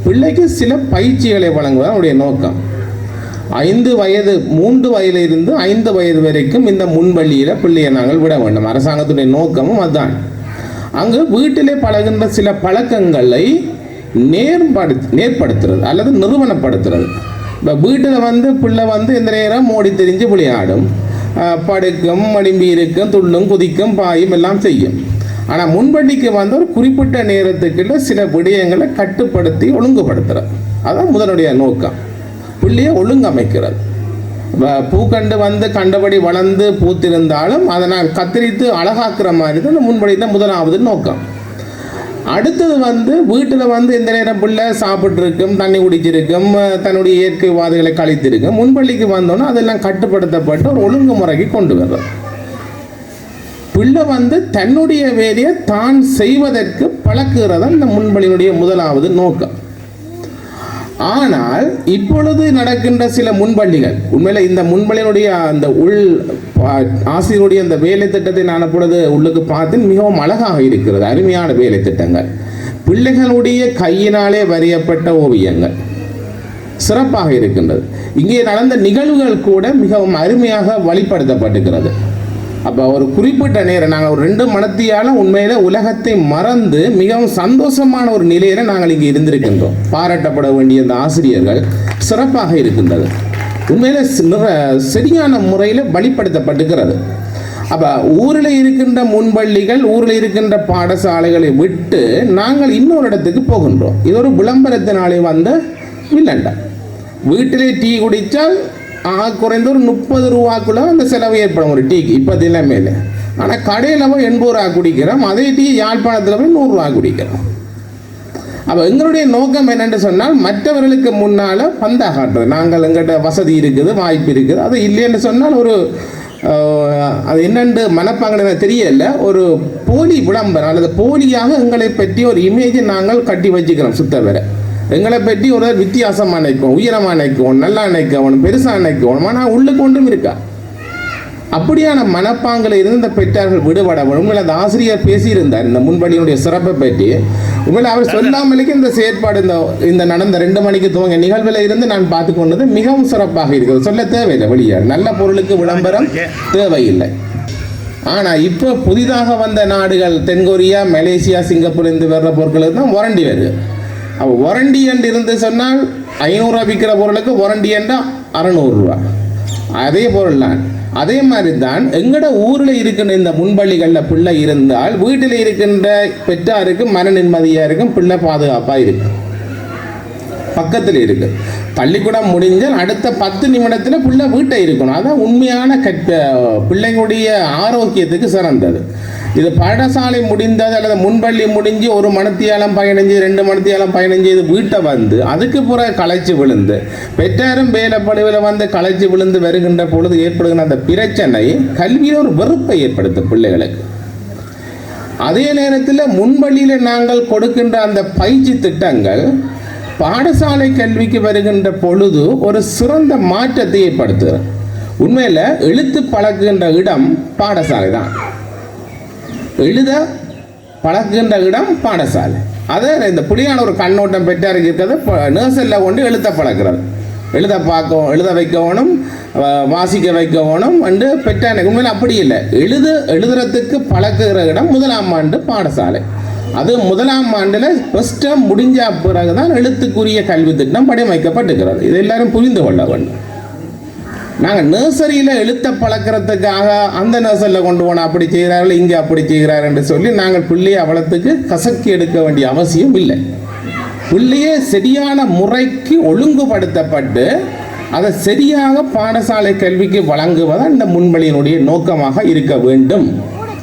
S8: பிள்ளைக்கு சில பயிற்சிகளை வழங்குவது அவருடைய நோக்கம். 3 வயதிலிருந்து 5 வயது வரைக்கும் இந்த முன்பள்ளியில பிள்ளையை நாங்கள் விட வேண்டும். அரசாங்கத்துடைய நோக்கமும் அதுதான். அங்கு வீட்டிலே பழகின்ற சில பழக்கங்களை நேர்படுத்துறது அல்லது நிறுவனப்படுத்துறது. இப்போ வீட்டில் பிள்ளை இந்த நேரம் ஓடி தெரிஞ்சு விளையாடும், படுக்கும், மடிம்பி இருக்கும், துள்ளும், குதிக்கும், பாயும் எல்லாம் செய்யும். ஆனால் முன்பள்ளிக்கு ஒரு குறிப்பிட்ட நேரத்துக்குள்ள சில விடயங்களை கட்டுப்படுத்தி ஒழுங்குபடுத்துறது. அதான் முதலுடைய நோக்கம். பிள்ளையை ஒழுங்கமைக்கிறது. பூக்கண்டு கண்டபடி வளர்ந்து பூத்திருந்தாலும் அதை நான் கத்திரித்து அழகாக்குற மாதிரி தான் முன்படி தான் முதலாவது நோக்கம். அடுத்தது வீட்டில் இந்த நேரம் பிள்ளை சாப்பிட்ருக்கும், தண்ணி குடிச்சிருக்கும், தன்னுடைய இயற்கை வாதைகளை கழித்திருக்கும். முன்பள்ளிக்கு வந்தோன்னா அதெல்லாம் கட்டுப்படுத்தப்பட்டு ஒரு ஒழுங்குமுறைக்கு கொண்டு வர்றது. பிள்ளை தன்னுடைய வேலையை தான் செய்வதற்கு பழக்குறதான் இந்த முன்பள்ளியினுடைய முதலாவது நோக்கம். ஆனால் இப்பொழுது நடக்கின்ற சில முன்பள்ளிகள் உண்மையில இந்த முன்பள்ளியினுடைய அந்த ஆசிரியருடைய அந்த வேலை திட்டத்தை நான் அப்பொழுது உள்ளுக்கு பார்த்து மிகவும் அழகாக இருக்கிறது. அருமையான வேலை திட்டங்கள், பிள்ளைகளுடைய கையினாலே வரையப்பட்ட ஓவியங்கள் சிறப்பாக இருக்கின்றது. இங்கே நடந்த நிகழ்வுகள் கூட மிகவும் அருமையாக வழிபடுத்தப்பட்டிருக்கிறது. அப்போ ஒரு குறிப்பிட்ட நேரம் நாங்கள் ஒரு 2 மணித்தியால உண்மையில உலகத்தை மறந்து மிகவும் சந்தோஷமான ஒரு நிலையில நாங்கள் இங்கே இருந்திருக்கின்றோம். பாராட்டப்பட வேண்டிய அந்த ஆசிரியர்கள் சிறப்பாக இருக்கின்றது. உண்மையில சரியான முறையில் வழிபடுத்தப்பட்டிருக்கிறது. அப்போ ஊரில் இருக்கின்ற முன்பள்ளிகள், ஊரில் இருக்கின்ற பாடசாலைகளை விட்டு நாங்கள் இன்னொரு இடத்துக்கு போகின்றோம். இது ஒரு விளம்பரத்தினாலே வந்த இல்லைண்டா. வீட்டிலே டீ குடித்தால் குறைந்த ஒரு 30 ரூபாக்குள்ள அந்த செலவு ஏற்படும் ஒரு டீக்கு இப்போ தினமேல. ஆனால் கடையில் 80 ரூபா குடிக்கிறோம், அதே டீ யாழ்ப்பாணத்தில் 100 ரூபா குடிக்கிறோம். அப்போ எங்களுடைய நோக்கம் என்னென்று சொன்னால் மற்றவர்களுக்கு முன்னால் பந்தா காட்டுறது. நாங்கள் எங்கிட்ட வசதி இருக்குது, வாய்ப்பு இருக்குது. அது இல்லைன்னு சொன்னால் ஒரு அது என்னென்று மனப்பாங்க தெரியல, ஒரு போலி விளம்பரம் அல்லது போலியாக எங்களை பற்றி ஒரு இமேஜை நாங்கள் கட்டி வச்சுக்கிறோம். சுத்த வேற எங்களை பற்றி ஒரு வித்தியாசமாக நினைக்கும், உயரமாக நினைக்கும், நல்லா நினைக்கணும், பெருசாக நினைக்கணும். ஆனால் உள்ளுக்கு ஒன்றும் இருக்கா. அப்படியான மனப்பாங்கில் இருந்து இந்த பெற்றார்கள் விடுபட. உண்மையில் அந்த ஆசிரியர் பேசியிருந்தார் இந்த முன்பள்ளியினுடைய சிறப்பை பற்றி. உண்மையில் அவர் சொல்லாமலேக்கு இந்த செயற்பாடு இந்த நடந்த 2 மணிக்கு துவங்க நிகழ்வில் இருந்து நான் பார்த்து கொண்டது மிகவும் சிறப்பாக இருக்கிறது. சொல்ல தேவையில்லை, வெளியே நல்ல பொருளுக்கு விளம்பரம் தேவையில்லை. ஆனால் இப்போ புதிதாக வந்த நாடுகள் தென்கொரியா, மலேசியா, சிங்கப்பூர் இருந்து வர்ற பொருட்களுக்கு தான் வாரண்டி வருது. அப்போ வாரண்டி என்று இருந்து சொன்னால் 500 ரூபா விற்கிற பொருளுக்கு வாரண்டி என்றால் 600 ரூபா. அதே பொருள் தான். அதே மாதிரி தான் எங்கட ஊரில் இருக்கின்ற இந்த முன்பள்ளிகளில் பிள்ளை இருந்தால் வீட்டில் இருக்கின்ற பெற்றாருக்கு மன நிம்மதியாக இருக்கும், பிள்ளை பாதுகாப்பாக இருக்கும், பக்கத்தில் இருக்கு. பள்ளிக்கூடம் முடிஞ்சால் அடுத்த 10 நிமிடத்தில் பிள்ளை வீட்டை இருக்கணும். அதான் உண்மையான பிள்ளைங்களுடைய ஆரோக்கியத்துக்கு சிறந்தது. இது பாடசாலை முடிந்தது அல்லது முன்பள்ளி முடிஞ்சு 1 மணித்தியாலம் பயணிஞ்சு 2 மணித்தியாலம் பயணிஞ்சு இது வீட்டை அதுக்கு பிறகு களைச்சி விழுந்து பெற்றாரும் வேலைப்பழுவில் களைச்சி விழுந்து வருகின்ற பொழுது ஏற்படுகின்ற அந்த பிரச்சனை கல்வியில் ஒரு வெறுப்பை ஏற்படுத்தும் பிள்ளைகளுக்கு. அதே நேரத்தில் முன்பள்ளியில் நாங்கள் கொடுக்கின்ற அந்த பயிற்சி திட்டங்கள் பாடசாலை கல்விக்கு வருகின்ற பொழுது ஒரு சிறந்த மாற்றத்தை ஏற்படுத்துகிறது. உண்மையில் எழுத்து பழகுகின்ற இடம் பாடசாலை தான். எழுத பழகுகின்ற இடம் பாடசாலை. அது இந்த புலியான ஒரு கண்ணோட்டம் பெற்றாருக்கு இருக்கிறது நர்சரியில் கொண்டு எழுத பழக்கிறது. எழுத வைக்கணும், வாசிக்க வைக்கணும் என்று பெற்றான உண்மையில் அப்படி இல்லை. எழுதுறதுக்கு பழக்குகிற இடம் 1ஆம் ஆண்டு பாடசாலை. அது 1ஆம் ஆண்டில் ஃபர்ஸ்ட் டேர்ம் முடிஞ்ச பிறகுதான் எழுத்துக்குரிய கல்வி திட்டம் வடிவமைக்கப்பட்டிருக்கிறது. இது எல்லாரும் புரிந்து கொள்ள வேண்டும். நாங்கள் நர்சரியில் எழுத்த பழக்கிறதுக்காக அந்த நர்சரியில் கொண்டு போனால் அப்படி செய்கிறார்கள், இங்கே அப்படி செய்கிறார் என்று சொல்லி நாங்கள் பிள்ளையை அவ்வளத்துக்கு கசக்கி எடுக்க வேண்டிய அவசியம் இல்லை. பிள்ளையை சரியான முறைக்கு ஒழுங்குபடுத்தப்பட்டு அதை சரியாக பாடசாலை கல்விக்கு வழங்குவதான் இந்த முன்வழியினுடைய நோக்கமாக இருக்க வேண்டும்.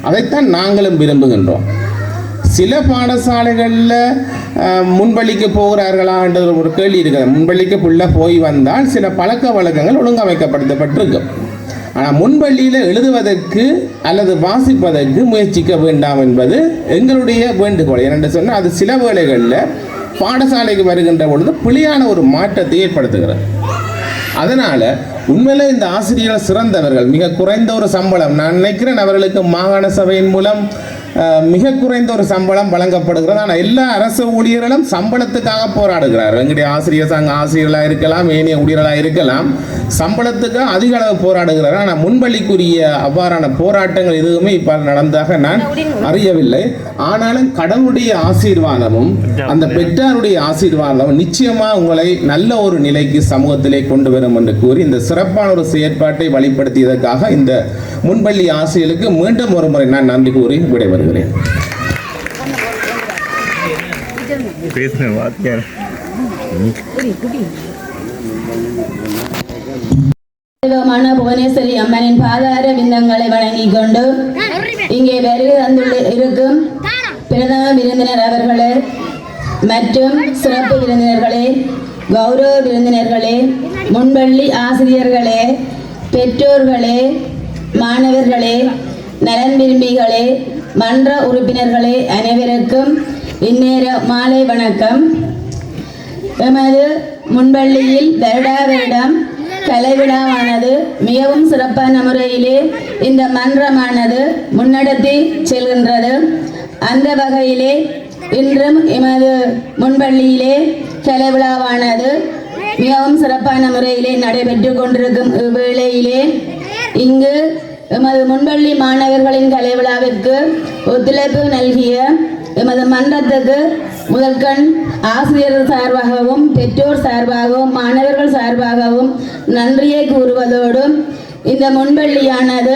S8: அதைத்தான் நாங்களும் விரும்புகின்றோம். சில பாடசாலைகளில் முன்பள்ளிக்கு போகிறார்களான்ற ஒரு கேள்வி இருக்குது. முன்பள்ளிக்கு பிள்ளை போய் வந்தால் சில பழக்க வழக்கங்கள் ஒழுங்கமைக்கப்படுத்தப்பட்டிருக்கும். ஆனால் முன்பள்ளியில் எழுதுவதற்கு அல்லது வாசிப்பதற்கு முயற்சிக்க வேண்டாம் என்பது எங்களுடைய வேண்டுகோள். ஏனென்று சொன்னால் அது சில வேளைகளில் பாடசாலைக்கு வருகின்ற பொழுது பிழையான ஒரு மாற்றத்தை ஏற்படுத்துகிறது. அதனால் உண்மையிலே இந்த ஆசிரியர்கள் சிறந்தவர்கள். மிக குறைந்த ஒரு சம்பளம், நான் நினைக்கிறேன் அவர்களுக்கு மாகாண சபையின் மூலம் மிக குறைந்த ஒரு சம்பளம் வழங்கப்படுகிறது. ஆனால் எல்லா அரசு ஊழியர்களும் சம்பளத்துக்காக போராடுகிறார். எங்களுடைய ஆசிரியர் சங்க ஆசிரியர்களாக இருக்கலாம், ஏனைய ஊழியர்களாக இருக்கலாம், சம்பளத்துக்காக அதிக அளவு போராடுகிறார். ஆனால் முன்பள்ளிக்குரிய அவ்வாறான போராட்டங்கள் எதுவுமே இப்போ நடந்தாக நான் அறியவில்லை. ஆனாலும் கடவுளுடைய ஆசீர்வாதமும் அந்த பெற்றாருடைய ஆசீர்வாதமும் நிச்சயமாக உங்களை நல்ல ஒரு நிலைக்கு சமூகத்திலே கொண்டு வரும் என்று கூறி இந்த சிறப்பான ஒரு செயற்பாட்டை வழிபடுத்தியதற்காக இந்த முன்பள்ளி ஆசிரியர்களுக்கு மீண்டும் ஒரு முறை நான் நன்றி கூறி விடைபெறுகிறேன்.
S5: புவனேஸ்வரி அம்மனின் பாதார விந்தங்களை வணங்கிக் கொண்டு இங்கே வருகை தந்துள்ள இருக்கும் பிரதம விருந்தினர் அவர்களே மற்றும் சிறப்பு விருந்தினர்களே, கௌரவ விருந்தினர்களே, முன்பள்ளி ஆசிரியர்களே, பெற்றோர்களே, மாணவர்களே, நலன் விரும்பிகளே, மன்ற உறுப்பினர்களே, அனைவருக்கும் இந்நேர மாலை வணக்கம். எமது முன்பள்ளியில் வருடா வருடம் கலை விழாவானது மிகவும் சிறப்பான முறையிலே இந்த மன்றமானது முன்னெடுத்து செல்கின்றது. அந்த வகையிலே இன்றும் எமது முன்பள்ளியிலே கலை விழாவானது மிகவும் சிறப்பான முறையிலே நடைபெற்று கொண்டிருக்கும் வேளையிலே இங்கு எமது முன்பள்ளி மாணவர்களின் கலை விழாவிற்கு ஒத்துழைப்பு நல்கிய எமது மன்றத்துக்கு முதல்கண் ஆசிரியர்கள் சார்பாகவும் பெற்றோர் சார்பாகவும் மாணவர்கள் சார்பாகவும் நன்றியை கூறுவதோடு இந்த முன்பள்ளியானது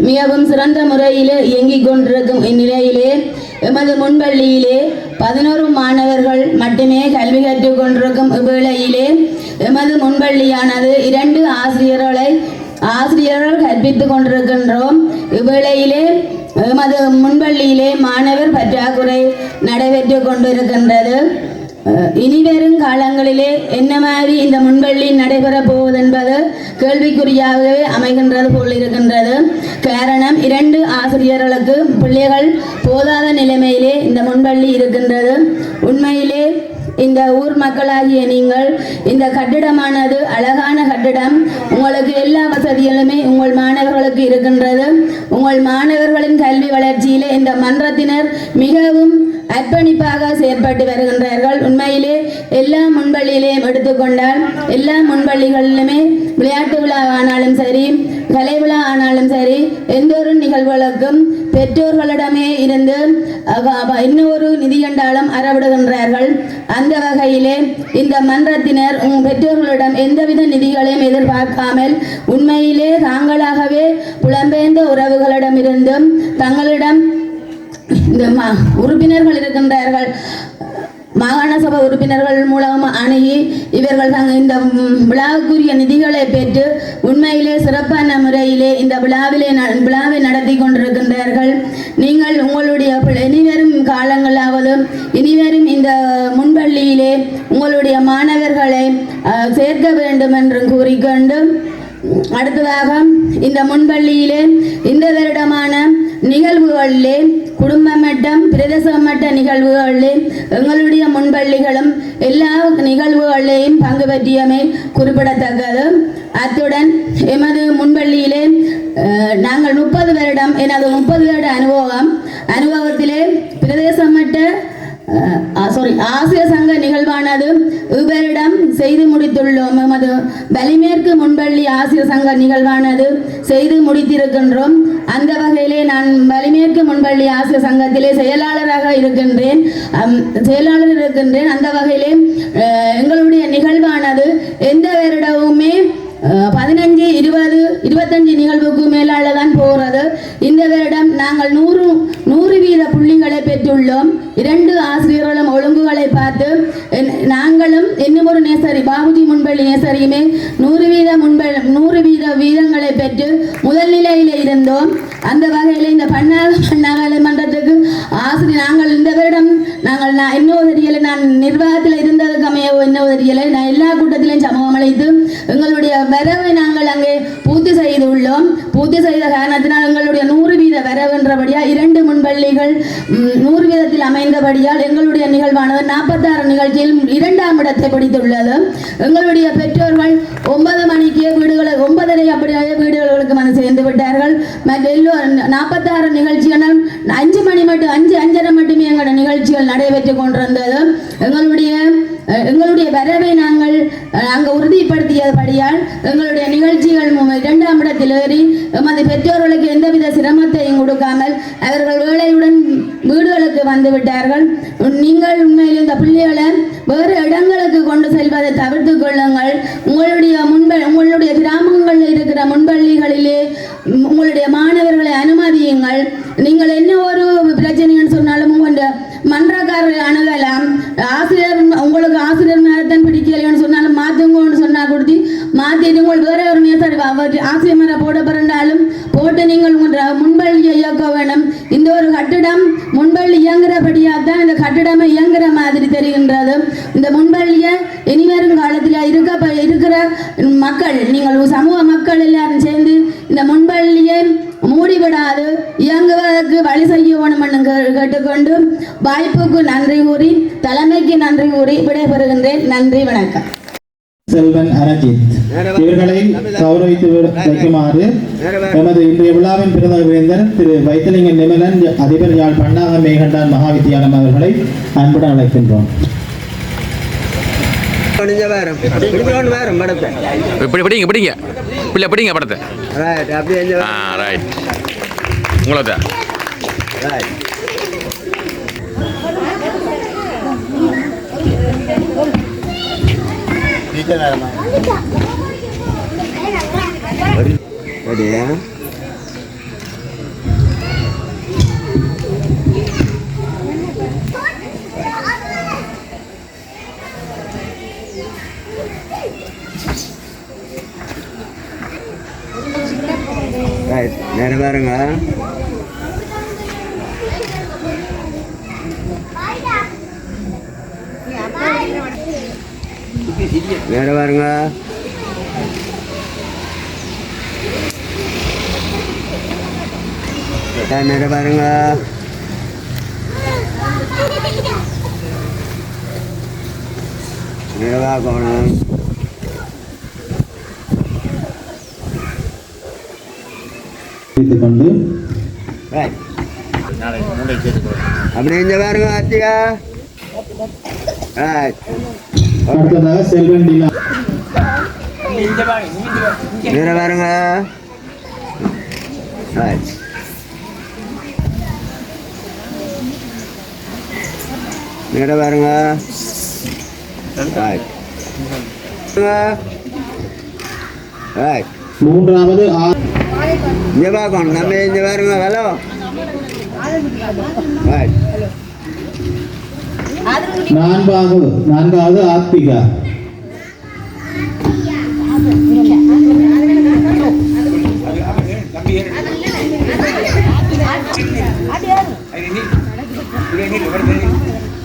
S5: மிகவும் சிறந்த முறையில் இயங்கிக் கொண்டிருக்கும் இந்நிலையிலே எமது முன்பள்ளியிலே 11 மாணவர்கள் மட்டுமே கல்வி கற்றுக் கொண்டிருக்கும் இவ்வேளையிலே எமது முன்பள்ளியானது 2 ஆசிரியர்கள் கற்பித்துக் கொண்டிருக்கின்றோம். இவ்வேளையிலே எமது முன்பள்ளியிலே மாணவர் பற்றாக்குறை நடைபெற்று கொண்டிருக்கின்றது. இனிவரும் காலங்களிலே என்ன மாதிரி இந்த முன்பள்ளி நடைபெறப் போவது என்பது கேள்விக்குறியாகவே அமைகின்றது போல் இருக்கின்றது. காரணம் 2 ஆசிரியர்களுக்கு பிள்ளைகள் போதாத நிலைமையிலே இந்த முன்பள்ளி இருக்கின்றது. உண்மையிலே இந்த ஊர் மக்களாகிய நீங்கள் இந்த கட்டிடமானது அழகான கட்டிடம், உங்களுக்கு எல்லா வசதிகளுமே உங்கள் மாணவர்களுக்கு இருக்கின்றது. உங்கள் மாணவர்களின் கல்வி வளர்ச்சியிலே இந்த மன்றத்தினர் மிகவும் அர்ப்பணிப்பாக செயற்பட்டு வருகின்றார்கள். உண்மையிலே எல்லா முன்பள்ளியிலையும் எடுத்துக்கொண்டால் எல்லா முன்பள்ளிகளிலுமே விளையாட்டு விழா ஆனாலும் சரி, கலை விழா ஆனாலும் சரி, எந்த ஒரு நிகழ்வுகளுக்கும் பெற்றோர்களிடமே இருந்து இன்னொரு நிதி கண்டாலும் அறவிடுகின்றார்கள். அந்த வகையிலே இந்த மன்றத்தினர் பெற்றோர்களிடம் எந்தவித நிதிகளையும் எதிர்பார்க்காமல் உண்மையிலே தாங்களாகவே புலம்பெயர்ந்த உறவுகளிடமிருந்தும் தங்களிடம் இந்த உறுப்பினர்கள் இருக்கின்றார்கள், மாகாண சபை உறுப்பினர்கள் மூலம் அணுகி இவர்கள் இந்த விழாவுக்குரிய நிதிகளை பெற்று உண்மையிலே சிறப்பான முறையிலே இந்த விழாவை நடத்தி கொண்டிருக்கின்றார்கள். நீங்கள் உங்களுடைய இனிவரும் காலங்களாவது இனிவரும் இந்த முன்பள்ளியிலே உங்களுடைய மாணவர்களை சேர்க்க வேண்டும் என்று கூறிக்கொண்டு அடுத்ததாக இந்த முன்பள்ளியிலே இந்த வருடமான நிகழ்வுகளிலே குடும்ப மட்டம் பிரதேச மட்ட நிகழ்வுகளிலே எங்களுடைய முன்பள்ளிகளும் எல்லா நிகழ்வுகளிலேயும் பங்கு பற்றியமை குறிப்பிடத்தக்கது. அத்துடன் எமது முன்பள்ளியிலே நாங்கள் 30 வருடம் எனது 30 வருட அனுபவம் அனுபவத்திலே பிரதேச மட்ட ஆசிரியர் சங்க நிகழ்வானது இவரிடம் செய்து முடித்துள்ளோம். எமது வலிமேற்கு முன்பள்ளி ஆசிரியர் சங்க நிகழ்வானது செய்து முடித்திருக்கின்றோம். அந்த வகையிலே நான் வலிமேற்கு முன்பள்ளி ஆசிரியர் சங்கத்திலே செயலாளராக இருக்கின்றேன். அந்த வகையிலே எங்களுடைய நிகழ்வானது எந்த வருடமுமே 15, 20, 25 நிகழ்வுக்கு மேலால தான் போகிறது. இந்த வருடம் நாங்கள் 100% புள்ளிகளை பெற்றுள்ளோம். 2 ஆசிரியர்களும் ஒழுங்குகளை பார்த்து நாங்களும் இன்னும் ஒரு நேசரி பாபுஜி முன்பள்ளி நேசரியுமே 100% வீதங்களை பெற்று முதல் நிலையில் இருந்தோம். அந்த வகையில் இந்த பன்னாகலை மன்றத்துக்கு ஆசிரியர் நாங்கள் இந்த வருடம் நான் என்ன தெரியலை, நான் நிர்வாகத்தில் இருந்ததுக்கு அமையவோ என்ன தெரியலை, நான் எல்லா கூட்டத்திலையும் சமூகம் அழைத்து எங்களுடைய வரவை நாங்கள் அங்கே பூர்த்தி செய்துள்ளோம். பூர்த்தி செய்த காரணத்தினால் எங்களுடைய 100% வரவு என்றபடியால் 2 முன்பள்ளிகள் 100% அமைந்தபடியால் எங்களுடைய நிகழ்வானது 46 நிகழ்ச்சியில் 2ஆம் இடத்தை பிடித்துள்ளது. எங்களுடைய பெற்றோர்கள் 9 மணிக்கே வீடுகளுக்கு 9:30 அப்படியே வீடுகளுக்கு வந்து சேர்ந்து விட்டார்கள். மற்ற 46 நிகழ்ச்சிகள் 5 மணி மட்டும் 5:30 மட்டுமே எங்களுடைய நிகழ்ச்சிகள் நடைபெற்றுக் கொண்டிருந்தது. எங்களுடைய வரவை நாங்கள் அங்கு உறுதிப்படுத்தியபடியால் எங்களுடைய நிகழ்ச்சிகள் 2ஆம் இடத்தில் ஏறி எமது பெற்றோர்களுக்கு எந்தவித சிரமத்தையும் கொடுக்காமல் அவர்கள் வேலையுடன் வீடுகளுக்கு வந்து விட்டார்கள். நீங்கள் உண்மையில் இந்த பிள்ளைகளை வேறு இடங்களுக்கு கொண்டு செல்வதை தவிர்த்து கொள்ளுங்கள். உங்களுடைய கிராமங்களில் இருக்கிற முன்பள்ளிகளிலே உங்களுடைய மாணவர்களை அனுமதியுங்கள். நீங்கள் என்ன ஒரு பிரச்சனைன்னு சொன்னாலும் உங்களுடைய மன்றக்காரரை அணுகலாம். ஆசிரியர் உங்களுக்கு ஆசிரியர் நேரத்தன் பிடிக்கலைன்னு சொன்னாலும் மாற்றுங்கன்னு சொன்னால் கொடுத்து மாற்றிட்டு உங்கள் வேற ஒரு நேசர் ஆசிரியர் மேலே போட பிறந்தாலும் போட்டு நீங்கள் உங்கள் முன்பள்ளியை இயக்க வேணும். இந்த ஒரு கட்டிடம் முன்பள்ளி இயங்குறபடியாக தான் இந்த கட்டிடமே இயங்குற மாதிரி தெரிகின்றது. இந்த முன்பள்ளியை இனிவரும் காலத்தில் இருக்கிற மக்கள், நீங்கள் சமூக மக்கள் எல்லாரும் சேர்ந்து இந்த முன்பள்ளியை மூடிவிடாது இயங்குவதற்கு வழி செய்ய வேணும் என்று கேட்டுக்கொண்டு வாய்ப்புக்கு நன்றி கூறி தலைமைக்கு நன்றி கூறி விடைபெறுகின்றேன். நன்றி, வணக்கம்.
S1: செல்வன் அரஜித் இவர்களை கௌரவித்து வைக்குமாறு எமது இன்றைய விழாவின் பிரதம வேந்தர் திரு வைத்திலிங்க நிமலன் அதிபர் யாழ் பன்னாக மேகண்டான் மகாவித்தியாலயம் அவர்களை அன்புடன் அழைக்கின்றோம்.
S9: பிடிங்க படத்தை உங்களோட
S3: நேரம் பாருங்க. நேரம் பாருங்க. நேரம் பாருங்க. நேரவா போகணும்.
S1: கொண்டு
S3: அப்படி இங்க பாருங்க. ஆத்தியா
S1: அடுத்ததாக செல்வன் டிலா
S3: நேர பாருங்க. நேர பாருங்க.
S1: மூன்றாவது
S3: இங்க பார்க்கணும். நம்ம இங்க பாருங்க. ஹலோ
S1: நான்காவது ஆத்மிகா.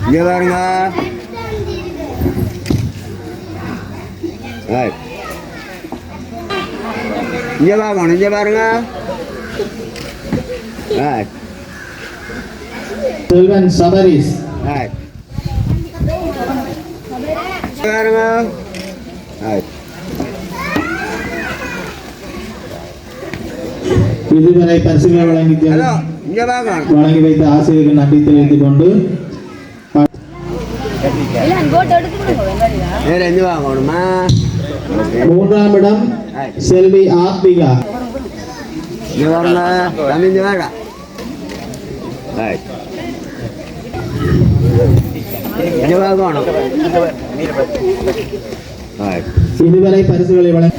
S3: இங்க பாருங்க. இங்க பார்க்கணும். இங்க பாருங்க.
S1: செல்வன் சபரிஸ்
S3: பாருங்க.
S1: இதுவரை பரிசுகளை வழங்கி வழங்கி வைத்த ஆசிரியருக்கு நன்றி தெரிவித்துக் கொண்டு மூன்றாம் இடம் செல்வி ஆத்மிகா. இதுவரை பரிசுகளை வழங்க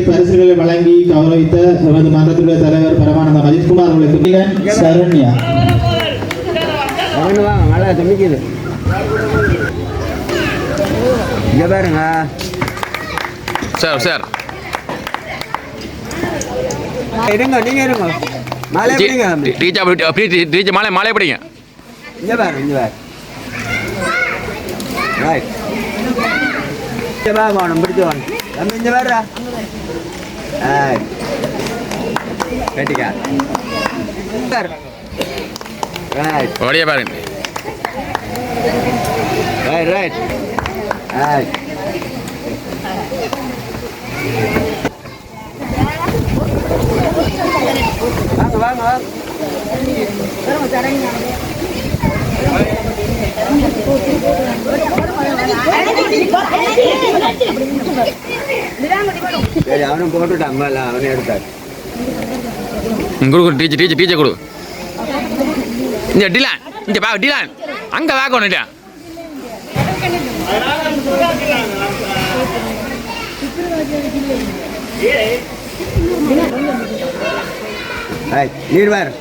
S1: பரிசுகளை வழங்கி கௌரவித்த நமது மன்றத்துடைய தலைவர் பரமானந்த மஜித்குமார் அவர்களுக்கு சரண்யா.
S9: இங்க பாருங்க சார் சார் இருங்க நீங்க இருங்க மாலை பிடிங்க டீச்சர் மாலை மாலை பிடிங்க இங்க பாருங்க இங்க பாருங்க ரைட் இங்க வாங்க பிடிச்சு வாங்க நம்ம இங்க வரா கேட்டிக்கா ரைட் ஓடியா பாருங்க ரைட் ரைட் ரைட் வாங்க வாங்க அவனும் போட்டுட்டாங்க அவனே எடுத்தார்
S10: கொடு டீச்சர் டீச்சர் டீச்சர் கொடு இந்த டிலான் இந்த பா டிலான் அங்கே வாக்கணும் இல்லையா
S9: நீர் வேறு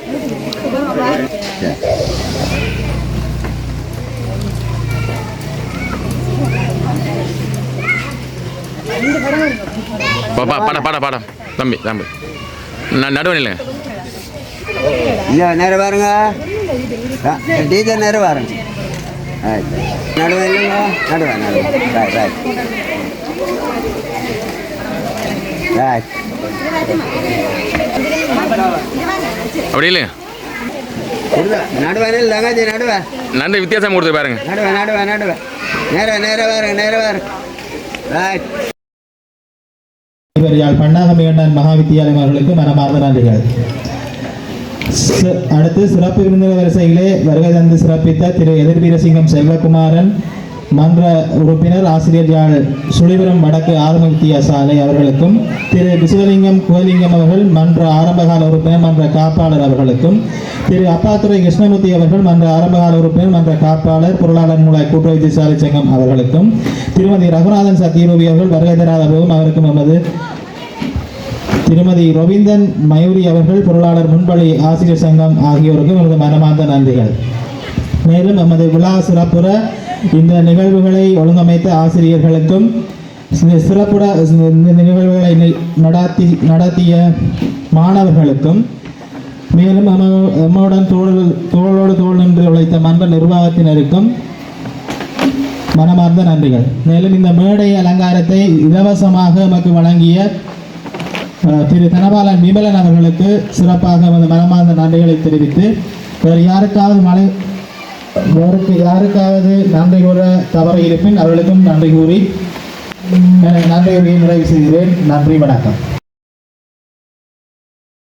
S10: படம் படம் படம் தம்பி தம்பி நான் நடுவன் இல்லைங்க
S9: நேரம் பாருங்க டீச்சர் நேரம் பாருங்க நடுவன் இல்லைங்க நடுவேன் நடுவேன் ரைட் ரைட் ரைட்
S10: அப்படி இல்லைங்க
S9: நடுவேன் இல்லைங்க நடுவேன்
S10: நன்றி வித்தியாசம் கொடுத்து பாருங்க
S9: நடுவேன் நடுவேன் நடுவேன் நேரம் நேரம் பாருங்க நேரம் பாருங்க ரைட்
S1: யாழ் பன்னாகமேகண்டான் மகாவித்தியாலயம் அவர்களுக்கு மனமார்ந்த நன்றிகள். அடுத்து சிறப்பு விருந்தினர் வரிசையிலே வருகை தந்து சிறப்பித்த திரு எதிர்வீரசிங்கம் செல்வகுமாரன் மன்ற உறுப்பினர் ஆசிரியர் யாழ் சுழிபுரம் வடக்கு ஆரம்ப வித்தியாசாலை அவர்களுக்கும் திரு விசுவலிங்கம் குவலிங்கம் அவர்கள் மன்ற ஆரம்பகால உறுப்பினர் மன்ற காப்பாளர் அவர்களுக்கும் திரு அப்பாத்துறை கிருஷ்ணமூர்த்தி அவர்கள் மன்ற ஆரம்பகால உறுப்பினர் மன்ற காப்பாளர் பொருளாளர் மூலாய் கூட்டுறவு வித்தியாசாலை சங்கம் அவர்களுக்கும் திருமதி ரகுநாதன் சத்யரூபி அவர்கள் வருகை தராத போதும் அவருக்கும் நமது திருமதி ரவீந்தன் மயூரி அவர்கள் பொருளாளர் முன்பள்ளி ஆசிரியர் சங்கம் ஆகியோருக்கும் எனது மனமார்ந்த நன்றிகள். மேலும் நமது விழா சிறப்புற இந்த நிகழ்வுகளை ஒழுங்கமைத்த ஆசிரியர்களுக்கும் சிறப்புற இந்த நிகழ்வுகளை நடத்திய மாணவர்களுக்கும் மேலும் நம்முடன் தோளோடு தோள் நின்று உழைத்த மன்ற நிர்வாகத்தினருக்கும் மனமார்ந்த நன்றிகள். மேலும் இந்த மேடை அலங்காரத்தை இலவசமாக நமக்கு வழங்கிய திரு தனபாலன் விமலன் அவர்களுக்கு சிறப்பாக மனமார்ந்த நன்றிகளை தெரிவித்து வேறு யாருக்காவது நன்றி கூற தவறு இருப்பின் அவர்களுக்கும் நன்றி கூறி நிறைவு செய்கிறேன். நன்றி, வணக்கம்.